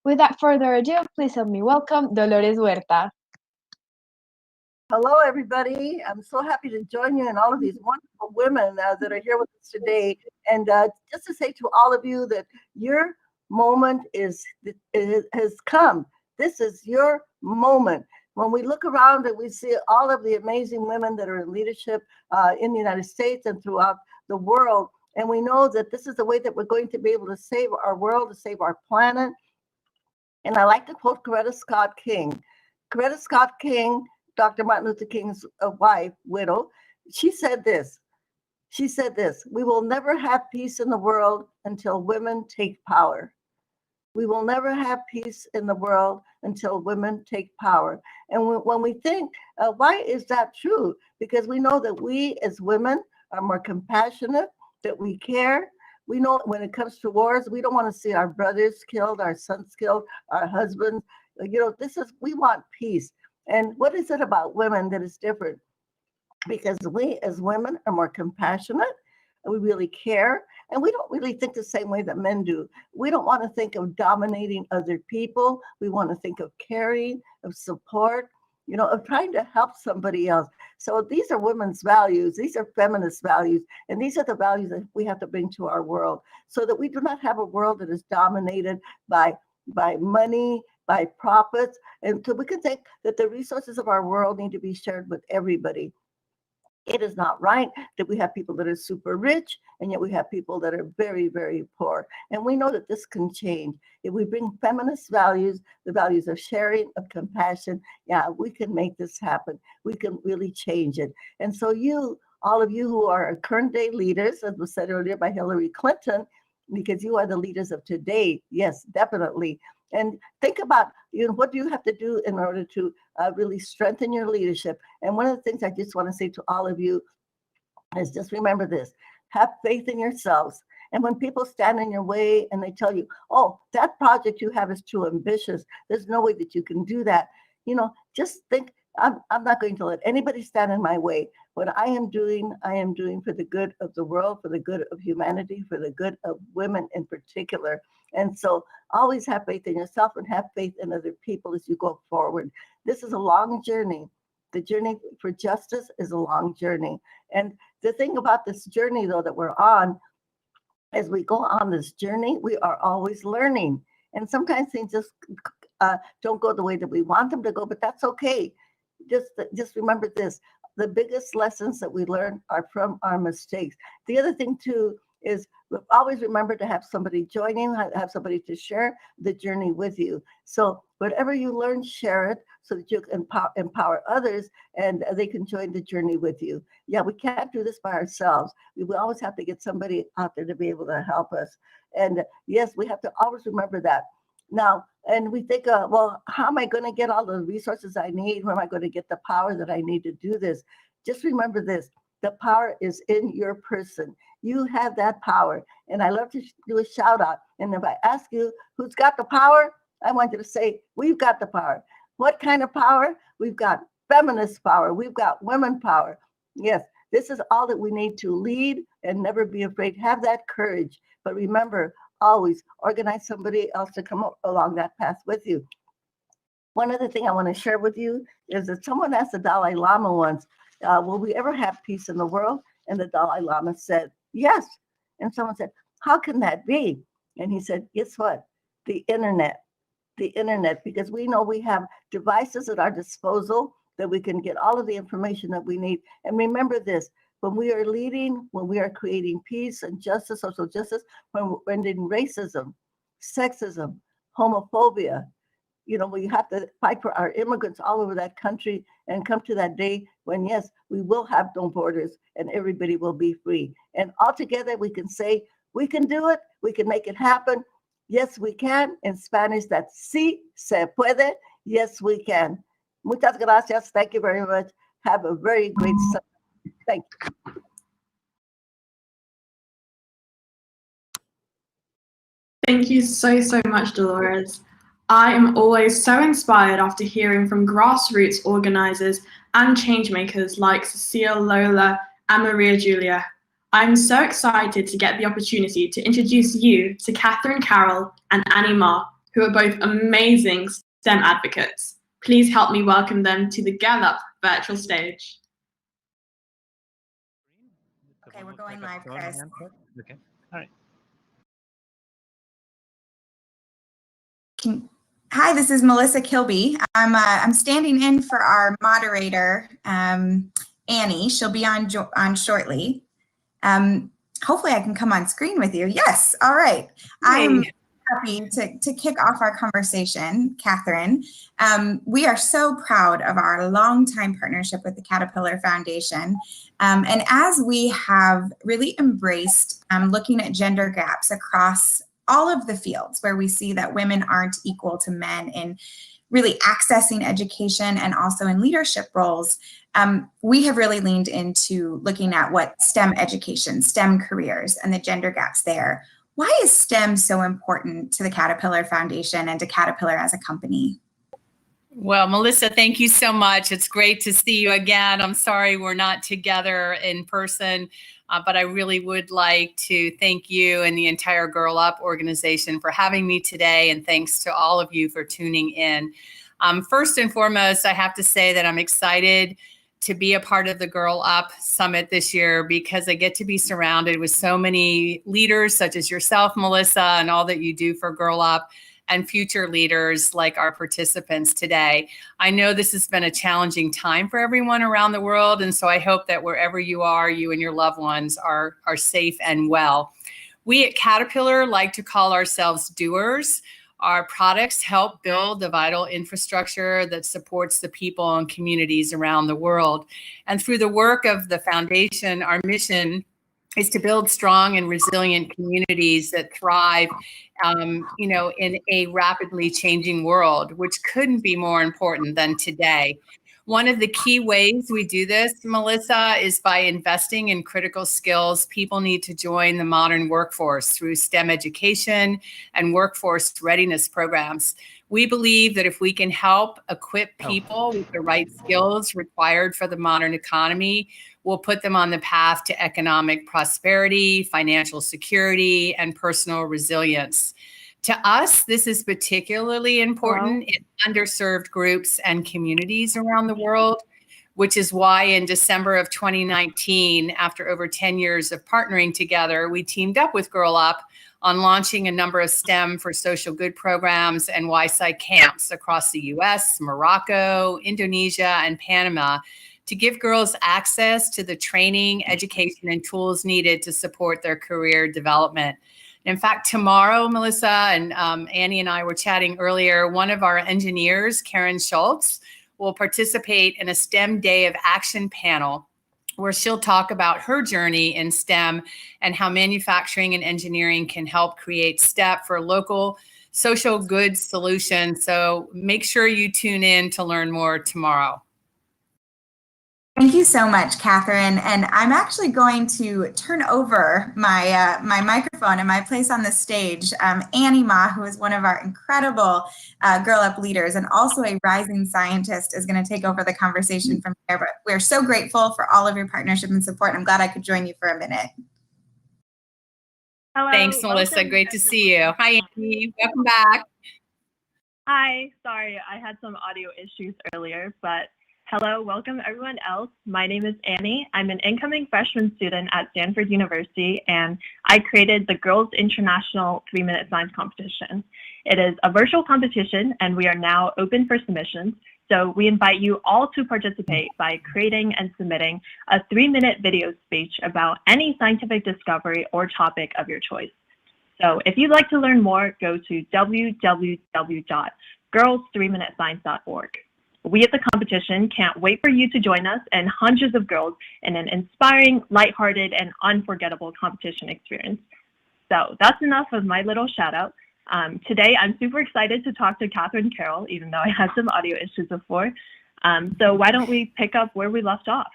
Without further ado, please help me welcome Dolores Huerta. Hello, everybody. I'm so happy to join you and all of these wonderful women that are here with us today. And just to say to all of you that your moment has come. This is your moment. When we look around and we see all of the amazing women that are in leadership in the United States and throughout the world, and we know that this is the way that we're going to be able to save our world, to save our planet. And I like to quote Coretta Scott King. Coretta Scott King, Dr. Martin Luther King's wife, widow, she said this, we will never have peace in the world until women take power. We will never have peace in the world until women take power. And when we think, why is that true? Because we know that we as women are more compassionate, that we care. We know when it comes to wars, we don't want to see our brothers killed, our sons killed, our husbands. We want peace. And what is it about women that is different? Because we as women are more compassionate, we really care, and we don't really think the same way that men do. We don't want to think of dominating other people. We want to think of caring, of support. of trying to help somebody else. So these are women's values. These are feminist values. And these are the values that we have to bring to our world so that we do not have a world that is dominated by money, by profits. And so we can think that the resources of our world need to be shared with everybody. It is not right that we have people that are super rich and yet we have people that are very, very poor. And we know that this can change. If we bring feminist values, the values of sharing, of compassion, yeah, we can make this happen. We can really change it. And so all of you who are current day leaders, as was said earlier by Hillary Clinton, because you are the leaders of today, yes, definitely. And think about, what do you have to do in order to really strengthen your leadership? And one of the things I just want to say to all of you is just remember this: have faith in yourselves. And when people stand in your way and they tell you, oh, that project you have is too ambitious, there's no way that you can do that, just think, I'm not going to let anybody stand in my way. What I am doing for the good of the world, for the good of humanity, for the good of women in particular. And so always have faith in yourself and have faith in other people as you go forward. This is a long journey. The journey for justice is a long journey. And the thing about this journey, though, that we're on, as we go on this journey, we are always learning. And sometimes things just don't go the way that we want them to go, but that's okay. Just remember this: the biggest lessons that we learn are from our mistakes. The other thing too is always remember to have somebody join you, have somebody to share the journey with you. So whatever you learn, share it so that you can empower others and they can join the journey with you. Yeah, we can't do this by ourselves. We will always have to get somebody out there to be able to help us. And yes, we have to always remember that. Now, and we think, well, how am I going to get all the resources I need? Where am I going to get the power that I need to do this? Just remember this: the power is in your person. You have that power. And I love to do a shout out. And if I ask you who's got the power, I want you to say, we've got the power. What kind of power? We've got feminist power. We've got women power. Yes, this is all that we need to lead and never be afraid. Have that courage. But remember, always organize somebody else to come along that path with you. One other thing I want to share with you is that someone asked the Dalai Lama once, will we ever have peace in the world? And the Dalai Lama said, yes. And someone said, how can that be? And he said, guess what? The internet, because we know we have devices at our disposal that we can get all of the information that we need. And remember this: when we are leading, when we are creating peace and justice, social justice, when we're ending racism, sexism, homophobia, we have to fight for our immigrants all over that country and come to that day when, yes, we will have no borders and everybody will be free. And all together we can say, we can do it. We can make it happen. Yes, we can. In Spanish, that's sí se puede. Yes, we can. Muchas gracias. Thank you very much. Have a very great summer. Thank you. Thank you so much, Dolores. I am always so inspired after hearing from grassroots organizers and changemakers like Cecile, Lola, and Maria Julia. I'm so excited to get the opportunity to introduce you to Katherine, Carroll, and Marr, who are both amazing STEM advocates. Please help me welcome them to the Gallup virtual stage. Okay, we're going live, Chris. Okay, all right. Hi, this is Melissa Kilby. I'm standing in for our moderator, Annie. She'll be on shortly. Hopefully I can come on screen with you. Yes, all right. I'm happy to kick off our conversation, Katherine. We are so proud of our longtime partnership with the Caterpillar Foundation. And as we have really embraced looking at gender gaps across all of the fields where we see that women aren't equal to men in really accessing education and also in leadership roles, we have really leaned into looking at what STEM education, STEM careers, and the gender gaps there. Why is STEM so important to the Caterpillar Foundation and to Caterpillar as a company? Well, Melissa, thank you so much. It's great to see you again. I'm sorry we're not together in person, but I really would like to thank you and the entire Girl Up organization for having me today, and thanks to all of you for tuning in. First and foremost, I have to say that I'm excited to be a part of the Girl Up Summit this year because I get to be surrounded with so many leaders such as yourself, Melissa, and all that you do for Girl Up, and future leaders like our participants today. I know this has been a challenging time for everyone around the world, and so I hope that wherever you are, you and your loved ones are safe and well. We at Caterpillar like to call ourselves doers. Our products help build the vital infrastructure that supports the people and communities around the world. And through the work of the foundation, our mission is to build strong and resilient communities that thrive, in a rapidly changing world, which couldn't be more important than today. One of the key ways we do this, Melissa, is by investing in critical skills people need to join the modern workforce through STEM education and workforce readiness programs. We believe that if we can help equip people with the right skills required for the modern economy, we'll put them on the path to economic prosperity, financial security, and personal resilience. To us, this is particularly important in underserved groups and communities around the world, which is why in December of 2019, after over 10 years of partnering together, we teamed up with Girl Up on launching a number of STEM for social good programs and YSI camps across the US, Morocco, Indonesia, and Panama to give girls access to the training, education, and tools needed to support their career development. In fact, tomorrow, Melissa and Annie and I were chatting earlier, one of our engineers, Karen Schultz, will participate in a STEM Day of Action panel where she'll talk about her journey in STEM and how manufacturing and engineering can help create STEP for local social goods solutions. So make sure you tune in to learn more tomorrow. Thank you so much, Katherine. And I'm actually going to turn over my my microphone and my place on the stage. Annie Ma, who is one of our incredible Girl Up leaders and also a rising scientist, is going to take over the conversation from here. But we're so grateful for all of your partnership and support. I'm glad I could join you for a minute. Hello. Thanks, Melissa. Great to see you. Hi, Annie. Welcome back. Hi. Sorry, I had some audio issues earlier, but hello, welcome everyone else. My name is Annie. I'm an incoming freshman student at Stanford University, and I created the Girls International 3-Minute Science Competition. It is a virtual competition, and we are now open for submissions. So we invite you all to participate by creating and submitting a 3-minute video speech about any scientific discovery or topic of your choice. So if you'd like to learn more, go to www.girls3minutescience.org. We at the competition can't wait for you to join us and hundreds of girls in an inspiring, lighthearted, and unforgettable competition experience. So that's enough of my little shout out. Today, I'm super excited to talk to Katherine and Carroll, even though I had some audio issues before. So why don't we pick up where we left off?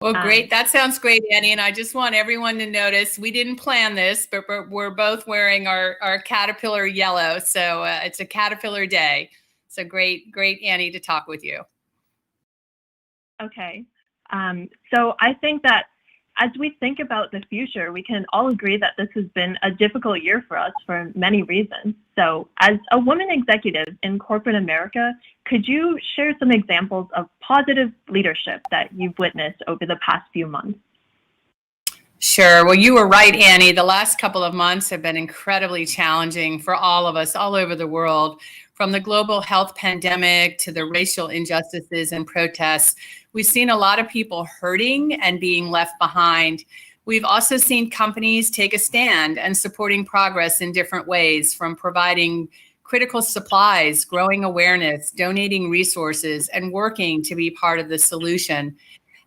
Well, great. That sounds great, Annie. And I just want everyone to notice, we didn't plan this, but we're both wearing our Caterpillar yellow. So it's a Caterpillar day. So great, Annie, to talk with you. Okay. So I think that as we think about the future, we can all agree that this has been a difficult year for us for many reasons. So as a woman executive in corporate America, could you share some examples of positive leadership that you've witnessed over the past few months? Sure. Well, you were right, Annie. The last couple of months have been incredibly challenging for all of us all over the world. From the global health pandemic to the racial injustices and protests, we've seen a lot of people hurting and being left behind. We've also seen companies take a stand and supporting progress in different ways, from providing critical supplies, growing awareness, donating resources, and working to be part of the solution.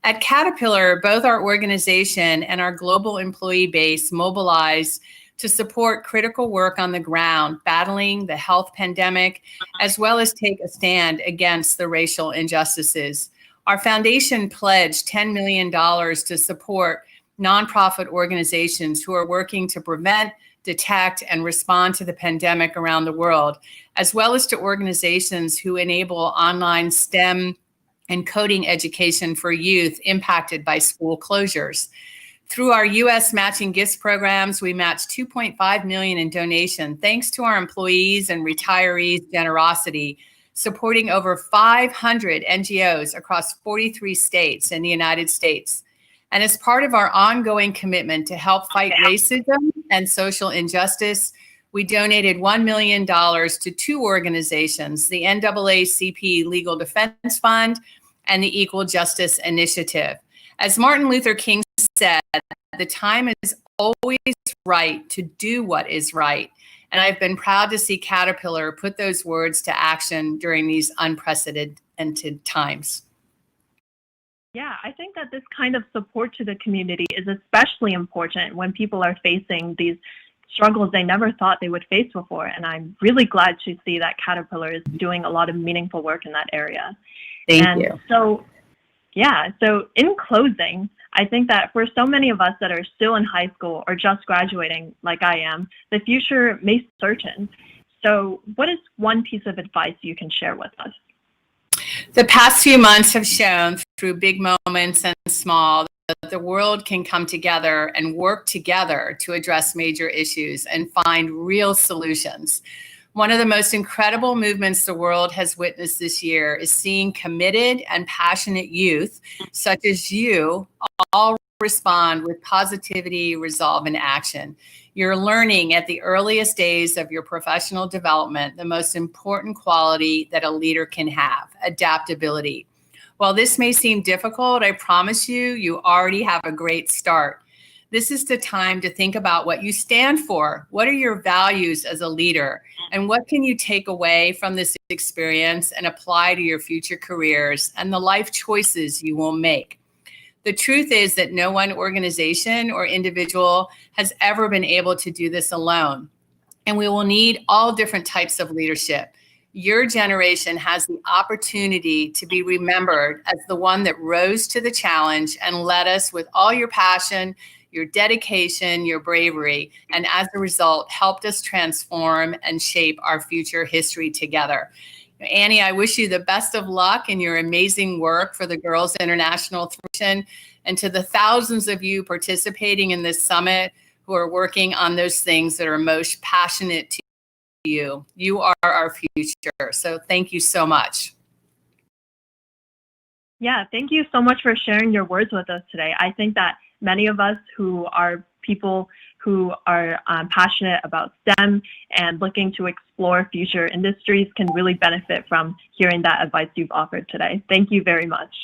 At Caterpillar, both our organization and our global employee base mobilize to support critical work on the ground, battling the health pandemic, as well as take a stand against the racial injustices. Our foundation pledged $10 million to support nonprofit organizations who are working to prevent, detect, and respond to the pandemic around the world, as well as to organizations who enable online STEM and coding education for youth impacted by school closures. Through our U.S. matching gifts programs, we matched $2.5 million in donation, thanks to our employees and retirees' generosity, supporting over 500 NGOs across 43 states in the United States. And as part of our ongoing commitment to help fight racism and social injustice, we donated $1 million to two organizations, the NAACP Legal Defense Fund and the Equal Justice Initiative. As Martin Luther King said, the time is always right to do what is right. And I've been proud to see Caterpillar put those words to action during these unprecedented times. Yeah, I think that this kind of support to the community is especially important when people are facing these struggles they never thought they would face before. And I'm really glad to see that Caterpillar is doing a lot of meaningful work in that area. Thank you. So, yeah, so in closing, I think that for so many of us that are still in high school or just graduating, like I am, the future may be certain. So what is one piece of advice you can share with us? The past few months have shown through big moments and small that the world can come together and work together to address major issues and find real solutions. One of the most incredible movements the world has witnessed this year is seeing committed and passionate youth, such as you, all respond with positivity, resolve, and action. You're learning at the earliest days of your professional development the most important quality that a leader can have, adaptability. While this may seem difficult, I promise you, you already have a great start. This is the time to think about what you stand for. What are your values as a leader? And what can you take away from this experience and apply to your future careers and the life choices you will make? The truth is that no one organization or individual has ever been able to do this alone. And we will need all different types of leadership. Your generation has the opportunity to be remembered as the one that rose to the challenge and led us with all your passion, your dedication, your bravery, and as a result, helped us transform and shape our future history together. Annie, I wish you the best of luck in your amazing work for the Girls International Foundation, and to the thousands of you participating in this summit who are working on those things that are most passionate to you. You are our future. So thank you so much. Yeah, thank you so much for sharing your words with us today. I think that many of us who are people who are passionate about STEM and looking to explore future industries can really benefit from hearing that advice you've offered today. Thank you very much.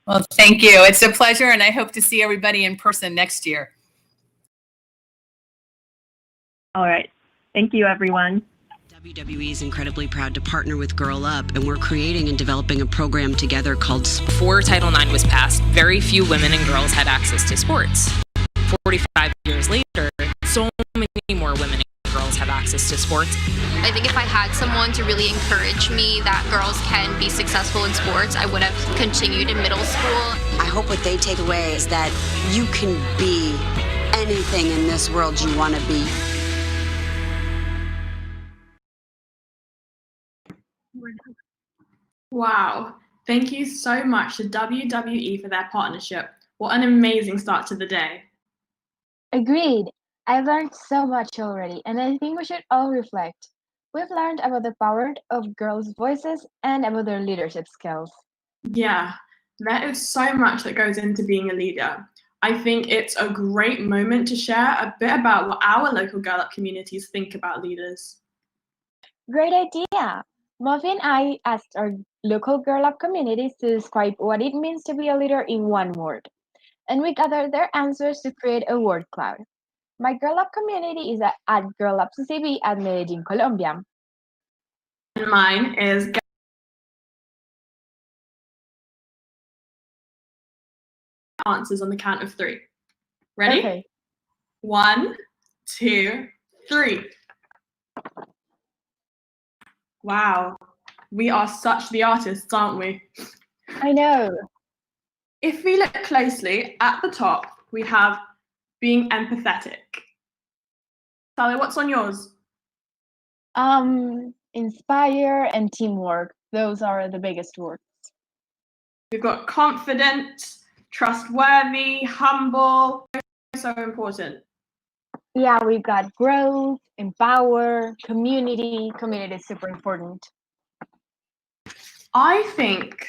Well, thank you. It's a pleasure, and I hope to see everybody in person next year. All right. Thank you, everyone. WWE is incredibly proud to partner with Girl Up, and we're creating and developing a program together called... Before Title IX was passed, very few women and girls had access to sports. 45 years later, so many more women and girls have access to sports. I think if I had someone to really encourage me that girls can be successful in sports, I would have continued in middle school. I hope what they take away is that you can be anything in this world you want to be. Wow. Thank you so much to WWE for their partnership. What an amazing start to the day. Agreed. I've learned so much already, and I think we should all reflect. We've learned about the power of girls' voices and about their leadership skills. Yeah, there is so much that goes into being a leader. I think it's a great moment to share a bit about what our local Gallup communities think about leaders. Great idea. Muffy and I asked our local Girl Up communities to describe what it means to be a leader in one word, and we gathered their answers to create a word cloud. My Girl Up community is at Girl Up CCB at Medellin, Colombia. And mine is answers on the count of 3. Ready? Okay. 1, 2, 3. Wow, we are such the artists, aren't we? I know. If we look closely, at the top, we have being empathetic. Sally, what's on yours? Inspire and teamwork. Those are the biggest words. We've got confident, trustworthy, humble, so important? Yeah, we've got growth, empower, community. Community is super important. I think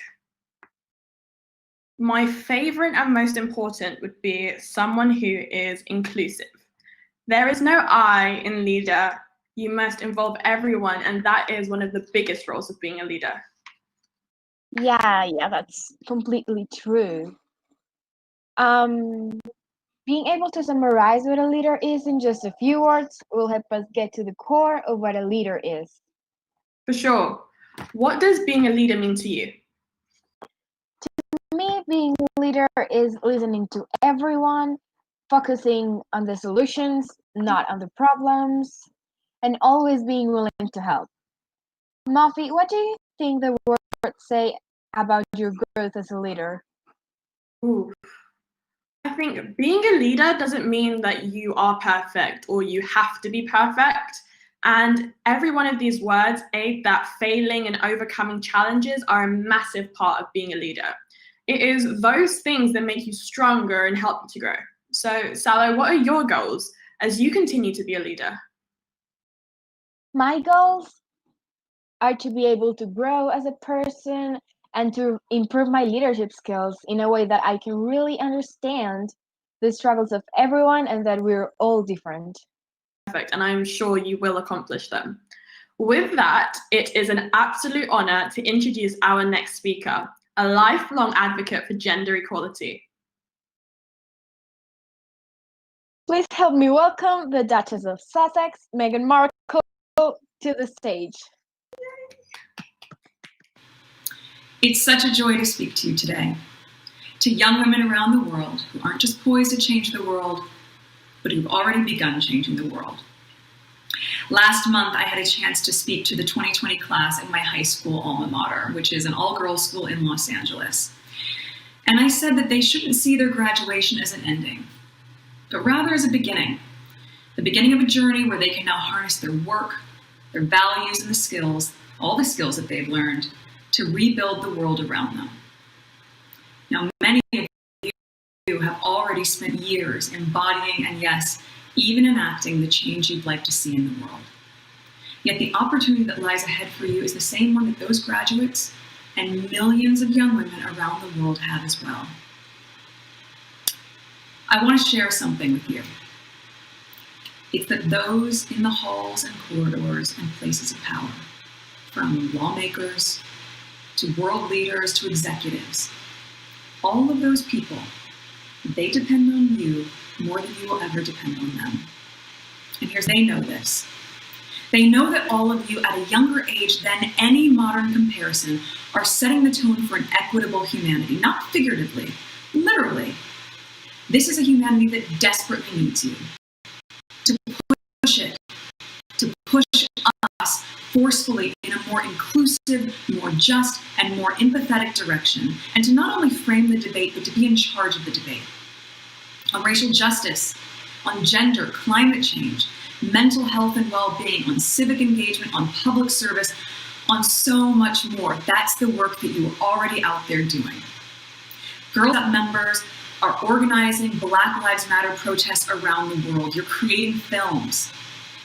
my favorite and most important would be someone who is inclusive. There is no I in leader. You must involve everyone, and that is one of the biggest roles of being a leader. Yeah, that's completely true. Being able to summarize what a leader is in just a few words will help us get to the core of what a leader is. For sure. What does being a leader mean to you? To me, being a leader is listening to everyone, focusing on the solutions, not on the problems, and always being willing to help. Muffy, what do you think the words say about your growth as a leader? Ooh. I think being a leader doesn't mean that you are perfect or you have to be perfect. And every one of these words aid that failing and overcoming challenges are a massive part of being a leader. It is those things that make you stronger and help you to grow. So, Salo, what are your goals as you continue to be a leader? My goals are to be able to grow as a person and to improve my leadership skills in a way that I can really understand the struggles of everyone and that we're all different. Perfect, and I'm sure you will accomplish them. With that, it is an absolute honor to introduce our next speaker, a lifelong advocate for gender equality. Please help me welcome the Duchess of Sussex, Meghan Markle, to the stage. It's such a joy to speak to you today, to young women around the world who aren't just poised to change the world, but who've already begun changing the world. Last month, I had a chance to speak to the 2020 class in my high school alma mater, which is an all-girls school in Los Angeles. And I said that they shouldn't see their graduation as an ending, but rather as a beginning. The beginning of a journey where they can now harness their work, their values, and the skills, all the skills that they've learned, to rebuild the world around them. Now, many of you have already spent years embodying and, yes, even enacting the change you'd like to see in the world. Yet the opportunity that lies ahead for you is the same one that those graduates and millions of young women around the world have as well. I want to share something with you. It's that those in the halls and corridors and places of power, from lawmakers to world leaders to executives, all of those people, they depend on you more than you will ever depend on them. And they know this. They know that all of you at a younger age than any modern comparison are setting the tone for an equitable humanity, not figuratively, literally. This is a humanity that desperately needs you. To push it, to push us forcefully in a more inclusive, more just, and more empathetic direction, and to not only frame the debate, but to be in charge of the debate. On racial justice, on gender, climate change, mental health and well-being, on civic engagement, on public service, on so much more. That's the work that you are already out there doing. Girl Up members are organizing Black Lives Matter protests around the world. You're creating films.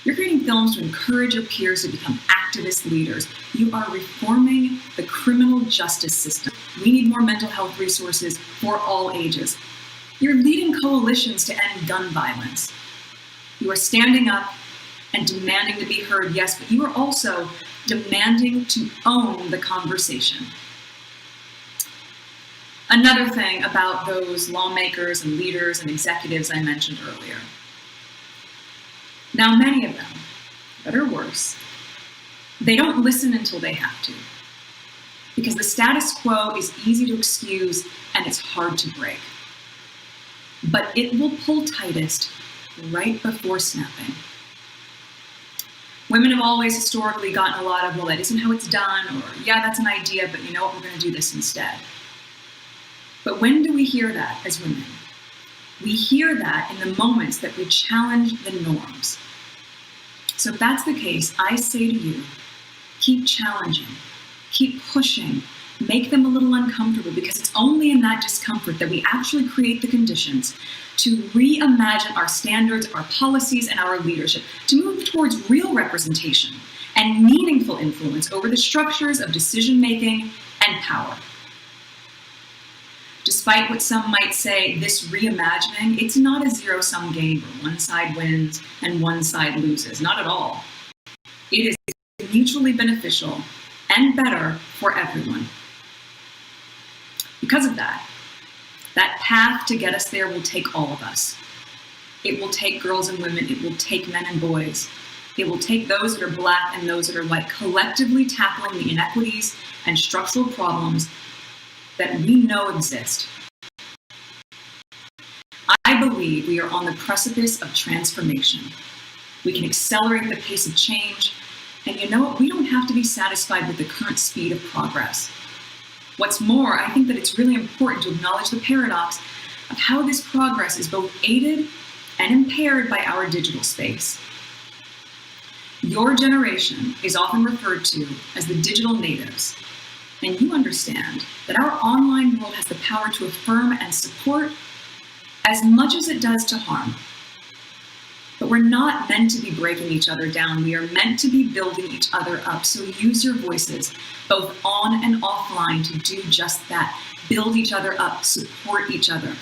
You're creating films to encourage your peers to become activist leaders. You are reforming the criminal justice system. We need more mental health resources for all ages. You're leading coalitions to end gun violence. You are standing up and demanding to be heard, yes, but you are also demanding to own the conversation. Another thing about those lawmakers and leaders and executives I mentioned earlier. Now, many of them, better or worse, they don't listen until they have to, because the status quo is easy to excuse and it's hard to break. But it will pull tightest right before snapping. Women have always historically gotten a lot of, well, that isn't how it's done, or yeah, that's an idea, but you know what, we're going to do this instead. But when do we hear that as women? We hear that in the moments that we challenge the norms. So if that's the case, I say to you, keep challenging, keep pushing, Make them a little uncomfortable, because it's only in that discomfort that we actually create the conditions to reimagine our standards, our policies, and our leadership, to move towards real representation and meaningful influence over the structures of decision-making and power. Despite what some might say, this reimagining, it's not a zero-sum game where one side wins and one side loses. Not at all. It is mutually beneficial and better for everyone. Because of that path to get us there will take all of us. It will take girls and women. It will take men and boys. It will take those that are Black and those that are white, collectively tackling the inequities and structural problems that we know exist. I believe we are on the precipice of transformation. We can accelerate the pace of change, and you know what? We don't have to be satisfied with the current speed of progress. What's more, I think that it's really important to acknowledge the paradox of how this progress is both aided and impaired by our digital space. Your generation is often referred to as the digital natives, and you understand that our online world has the power to affirm and support as much as it does to harm. But we're not meant to be breaking each other down. We are meant to be building each other up. So use your voices, both on and offline, to do just that. Build each other up, support each other.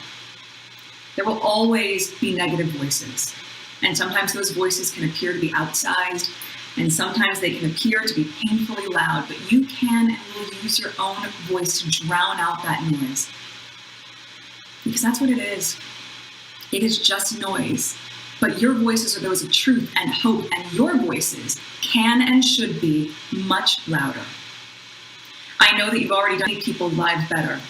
There will always be negative voices. And sometimes those voices can appear to be outsized, and sometimes they can appear to be painfully loud, but you can and will use your own voice to drown out that noise. Because that's what it is. It is just noise. But your voices are those of truth and hope, and your voices can and should be much louder. I know that you've already done people's lives better.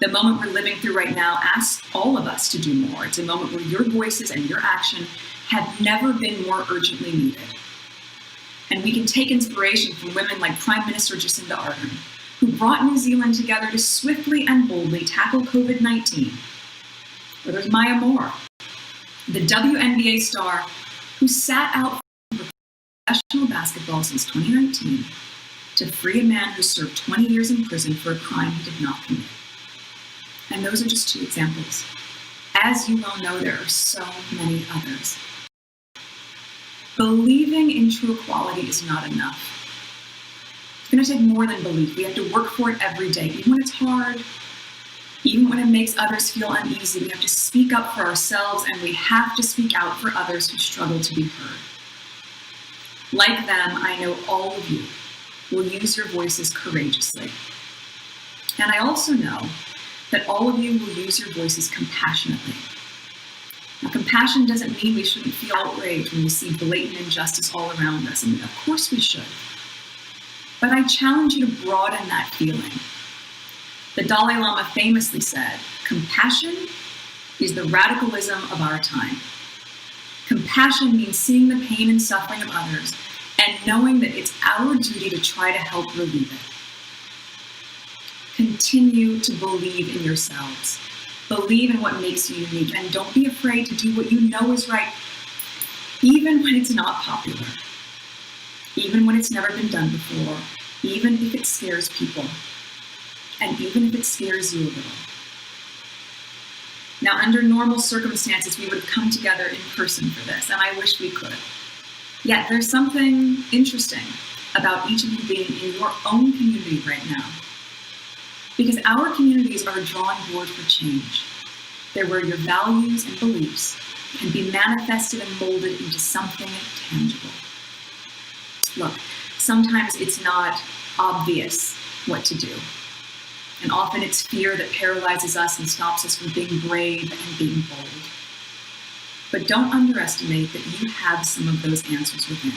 The moment we're living through right now asks all of us to do more. It's a moment where your voices and your action have never been more urgently needed. And we can take inspiration from women like Prime Minister Jacinda Arden, who brought New Zealand together to swiftly and boldly tackle COVID-19. Or there's Maya Moore, the WNBA star who sat out for professional basketball since 2019 to free a man who served 20 years in prison for a crime he did not commit. And those are just two examples. As you well know, there are so many others. Believing in true equality is not enough. It's going to take more than belief. We have to work for it every day, even when it's hard. Even when it makes others feel uneasy, we have to speak up for ourselves, and we have to speak out for others who struggle to be heard. Like them, I know all of you will use your voices courageously. And I also know that all of you will use your voices compassionately. Now, compassion doesn't mean we shouldn't feel outraged when we see blatant injustice all around us. I mean, of course we should. But I challenge you to broaden that feeling. The Dalai Lama famously said, "Compassion is the radicalism of our time." Compassion means seeing the pain and suffering of others and knowing that it's our duty to try to help relieve it. Continue to believe in yourselves. Believe in what makes you unique, and don't be afraid to do what you know is right, even when it's not popular, even when it's never been done before, even if it scares people, and even if it scares you a little. Now, under normal circumstances, we would have come together in person for this, and I wish we could. Yet there's something interesting about each of you being in your own community right now. Because our communities are a drawing board for change. They're where your values and beliefs can be manifested and molded into something tangible. Look, sometimes it's not obvious what to do. And often it's fear that paralyzes us and stops us from being brave and being bold. But don't underestimate that you have some of those answers within.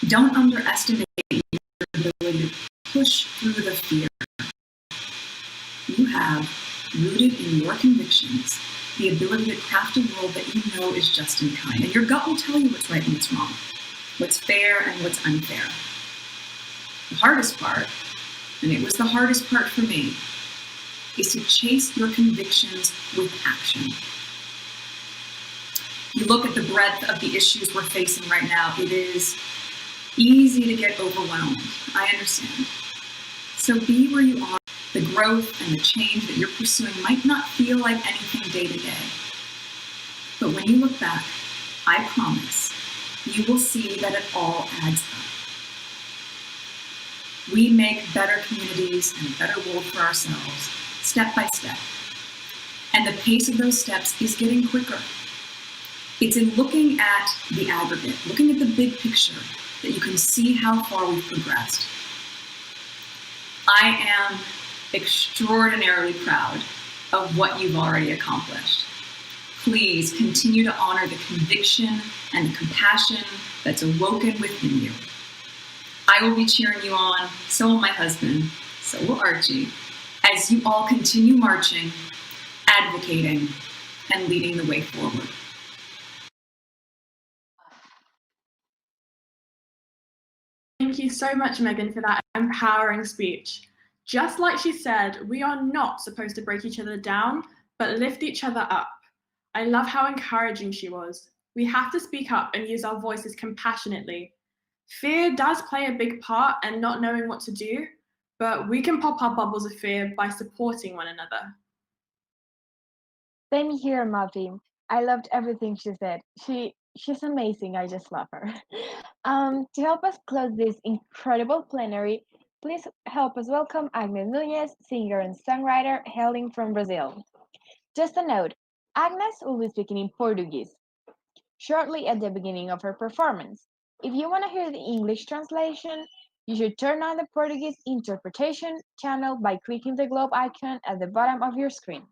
Don't underestimate your ability to push through the fear. You have, rooted in your convictions, the ability to craft a world that you know is just and kind. And your gut will tell you what's right and what's wrong, what's fair and what's unfair. The hardest part, and it was the hardest part for me, is to chase your convictions with action. You look at the breadth of the issues we're facing right now, it is easy to get overwhelmed. I understand. So be where you are. The growth and the change that you're pursuing might not feel like anything day to day. But when you look back, I promise, you will see that it all adds up. We make better communities and a better world for ourselves, step by step. And the pace of those steps is getting quicker. It's in looking at the aggregate, looking at the big picture, that you can see how far we've progressed. I am extraordinarily proud of what you've already accomplished. Please continue to honor the conviction and the compassion that's awoken within you. I will be cheering you on, so will my husband, so will Archie, as you all continue marching, advocating, and leading the way forward. Thank you so much, Megan, for that empowering speech. Just like she said, we are not supposed to break each other down, but lift each other up. I love how encouraging she was. We have to speak up and use our voices compassionately. Fear does play a big part in not knowing what to do, but we can pop our bubbles of fear by supporting one another. Same here, Muffy. I loved everything she said. She's amazing. I just love her. To help us close this incredible plenary, please help us welcome Agnes Núñez, singer and songwriter hailing from Brazil. Just a note, Agnes will be speaking in Portuguese shortly at the beginning of her performance. If you want to hear the English translation, you should turn on the Portuguese interpretation channel by clicking the globe icon at the bottom of your screen.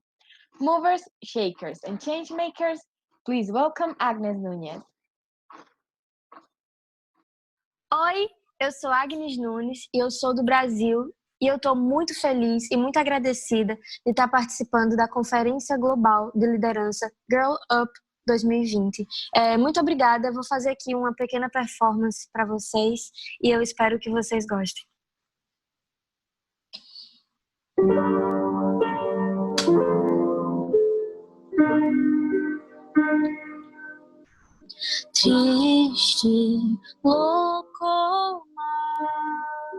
Movers, shakers, and change makers, please welcome Agnes Núñez. Oi, eu sou Agnes Nunes e eu sou do Brasil e eu estou muito feliz e muito agradecida de estar participando da Conferência Global de Liderança Girl Up 2020. Muito obrigada, eu vou fazer aqui uma pequena performance para vocês e eu espero que vocês gostem. Triste, louco, mar,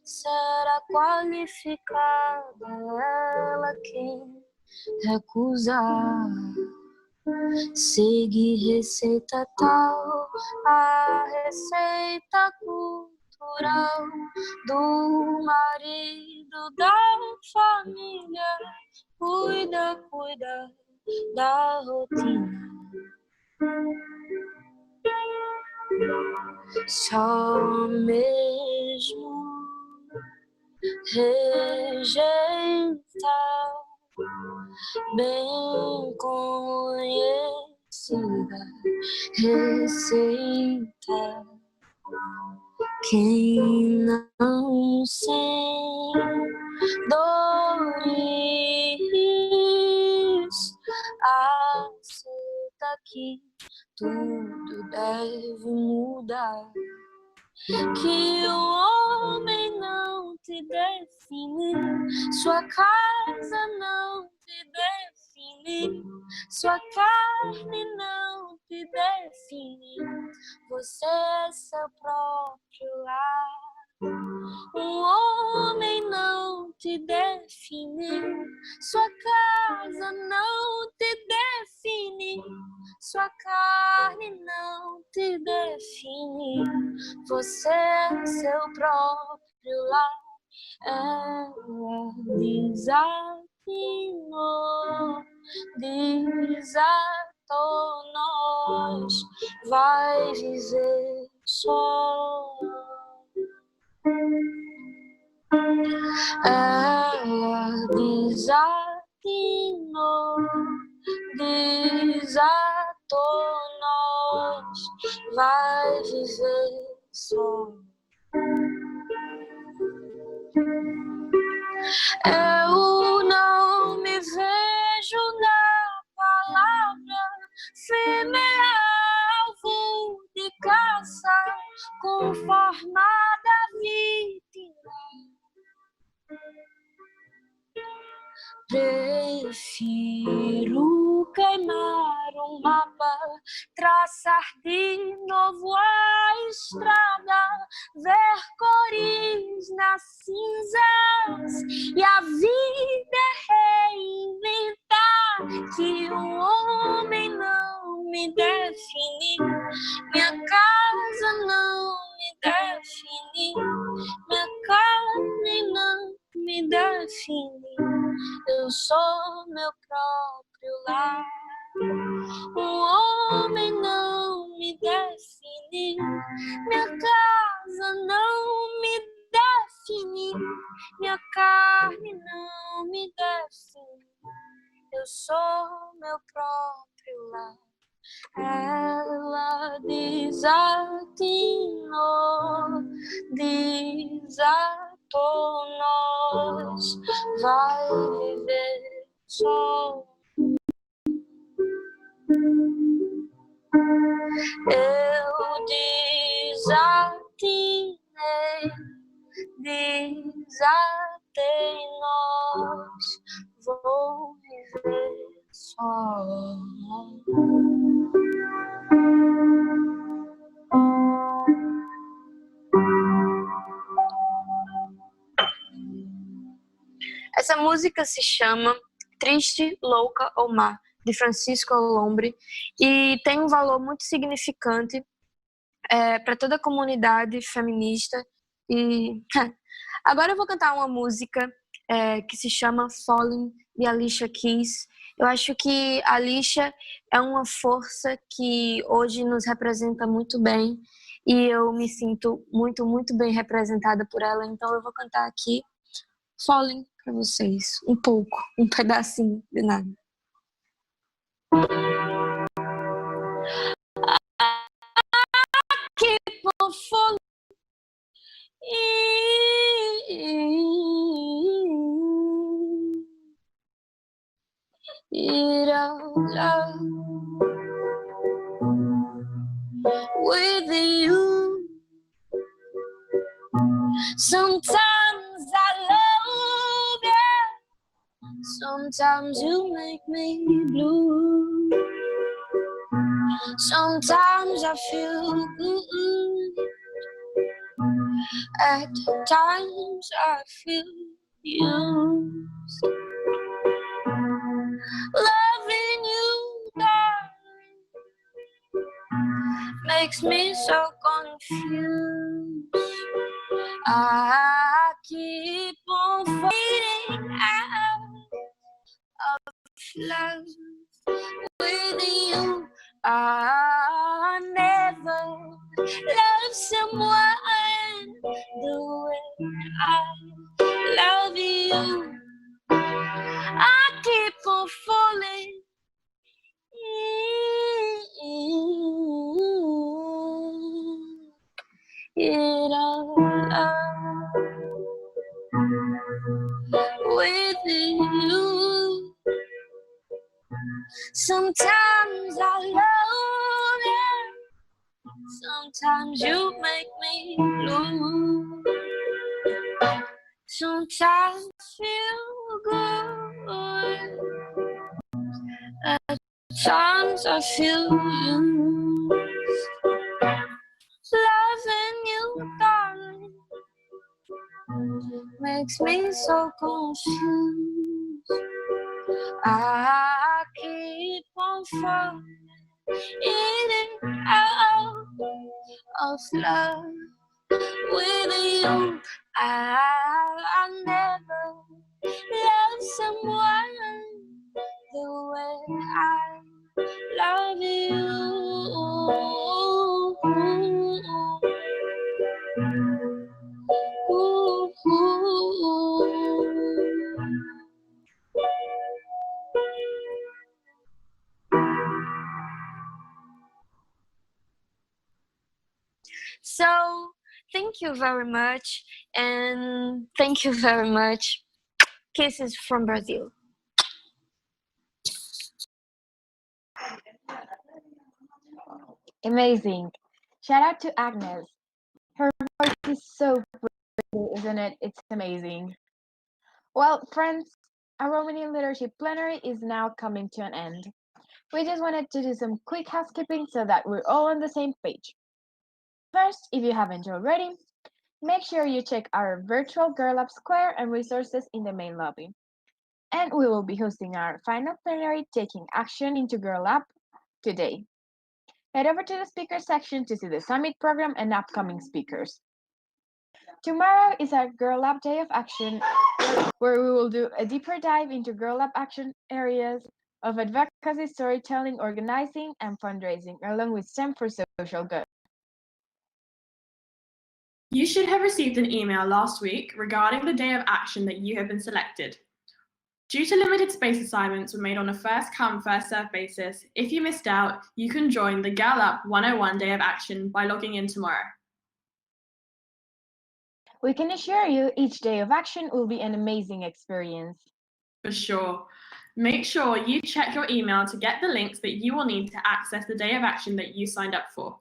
será qualificada ela quem recusar seguir receita tal, a receita cultural do marido da família, cuida da rotina. Só mesmo rejeitar bem conhecida receita. Quem não sem dores aceita que tudo deve mudar, que o homem não te define, sua casa não te define, sua carne não te define, você é seu próprio lar. Um homem não te define, sua casa não te define, sua carne não te define, você é seu próprio lar. Ela desatinou, desatou, nós vai viver só. Ela desatinou, desatou, nós vai viver só. Eu não me vejo na palavra fêmea, alvo de caça, com forma da vítima. Prefiro queimar um mapa traçar de novo a estrada, ver cores nas cinzas, e a vida é reinventar que o homem não me define, minha casa não me define, minha carne não me define, eu sou meu próprio lar. Um homem não me define, minha casa não me define, minha carne não me define, eu sou meu próprio lar. Ela desatinou, desatou nós, vai viver só. Eu desatinei, desatei nós, vou viver só. Essa música se chama Triste, Louca ou Má, de Francisco Lombre, e tem um valor muito significante para toda a comunidade feminista. E agora eu vou cantar uma música que se chama Falling, de Alicia Keys. Eu acho que a Alicia é uma força que hoje nos representa muito bem, e eu me sinto muito, muito bem representada por ela, então eu vou cantar aqui Falling para vocês, um pouco, um pedacinho de nada. Keep on falling. It out loud with you. Sometimes I love you, sometimes you make me blue. Sometimes I feel good, at times I feel used. Loving you, darling, makes me so confused. I keep on fading out of love with you. I never love someone the way I love you. I keep on falling. It all out with you. Sometimes I love you, sometimes you make me blue. Sometimes feel good, at times I feel used. Loving you, darling, makes me so confused. I keep on falling in and out of love with you. I never love someone the way I love you. So, thank you very much, and thank you very much. Kisses from Brazil. Amazing. Shout out to Agnes. Her voice is so pretty, isn't it? It's amazing. Well, friends, our Romanian Leadership Plenary is now coming to an end. we just wanted to do some quick housekeeping so that we're all on the same page. First, if you haven't already, make sure you check our virtual Girl Up Square and resources in the main lobby. And we will be hosting our final plenary Taking Action into Girl Up today. Head over to the speaker section to see the summit program and upcoming speakers. Tomorrow is our Girl Up Day of Action, where we will do a deeper dive into Girl Up action areas of advocacy, storytelling, organizing, and fundraising, along with STEM for social good. You should have received an email last week regarding the day of action that you have been selected. Due to limited space assignments were made on a first-come, first-served basis, if you missed out, you can join the Gallup 101 Day of Action by logging in tomorrow. We can assure you each day of action will be an amazing experience. For sure. Make sure you check your email to get the links that you will need to access the day of action that you signed up for.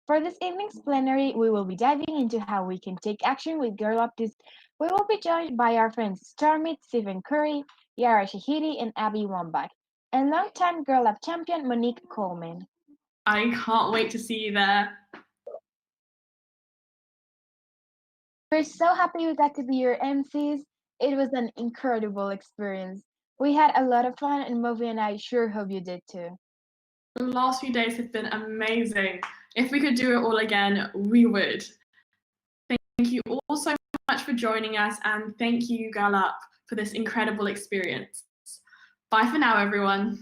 For this evening's plenary, we will be diving into how we can take action with Girl Up. We will be joined by our friends Stormy, Stephen Curry, Yara Shahidi, and Abby Wambach, and longtime Girl Up champion Monique Coleman. I can't wait to see you there. We're so happy we got to be your MCs. It was an incredible experience. We had a lot of fun, and Movi and I sure hope you did too. The last few days have been amazing. If we could do it all again, we would. Thank you all so much for joining us, and thank you, Gallup, for this incredible experience. Bye for now, everyone.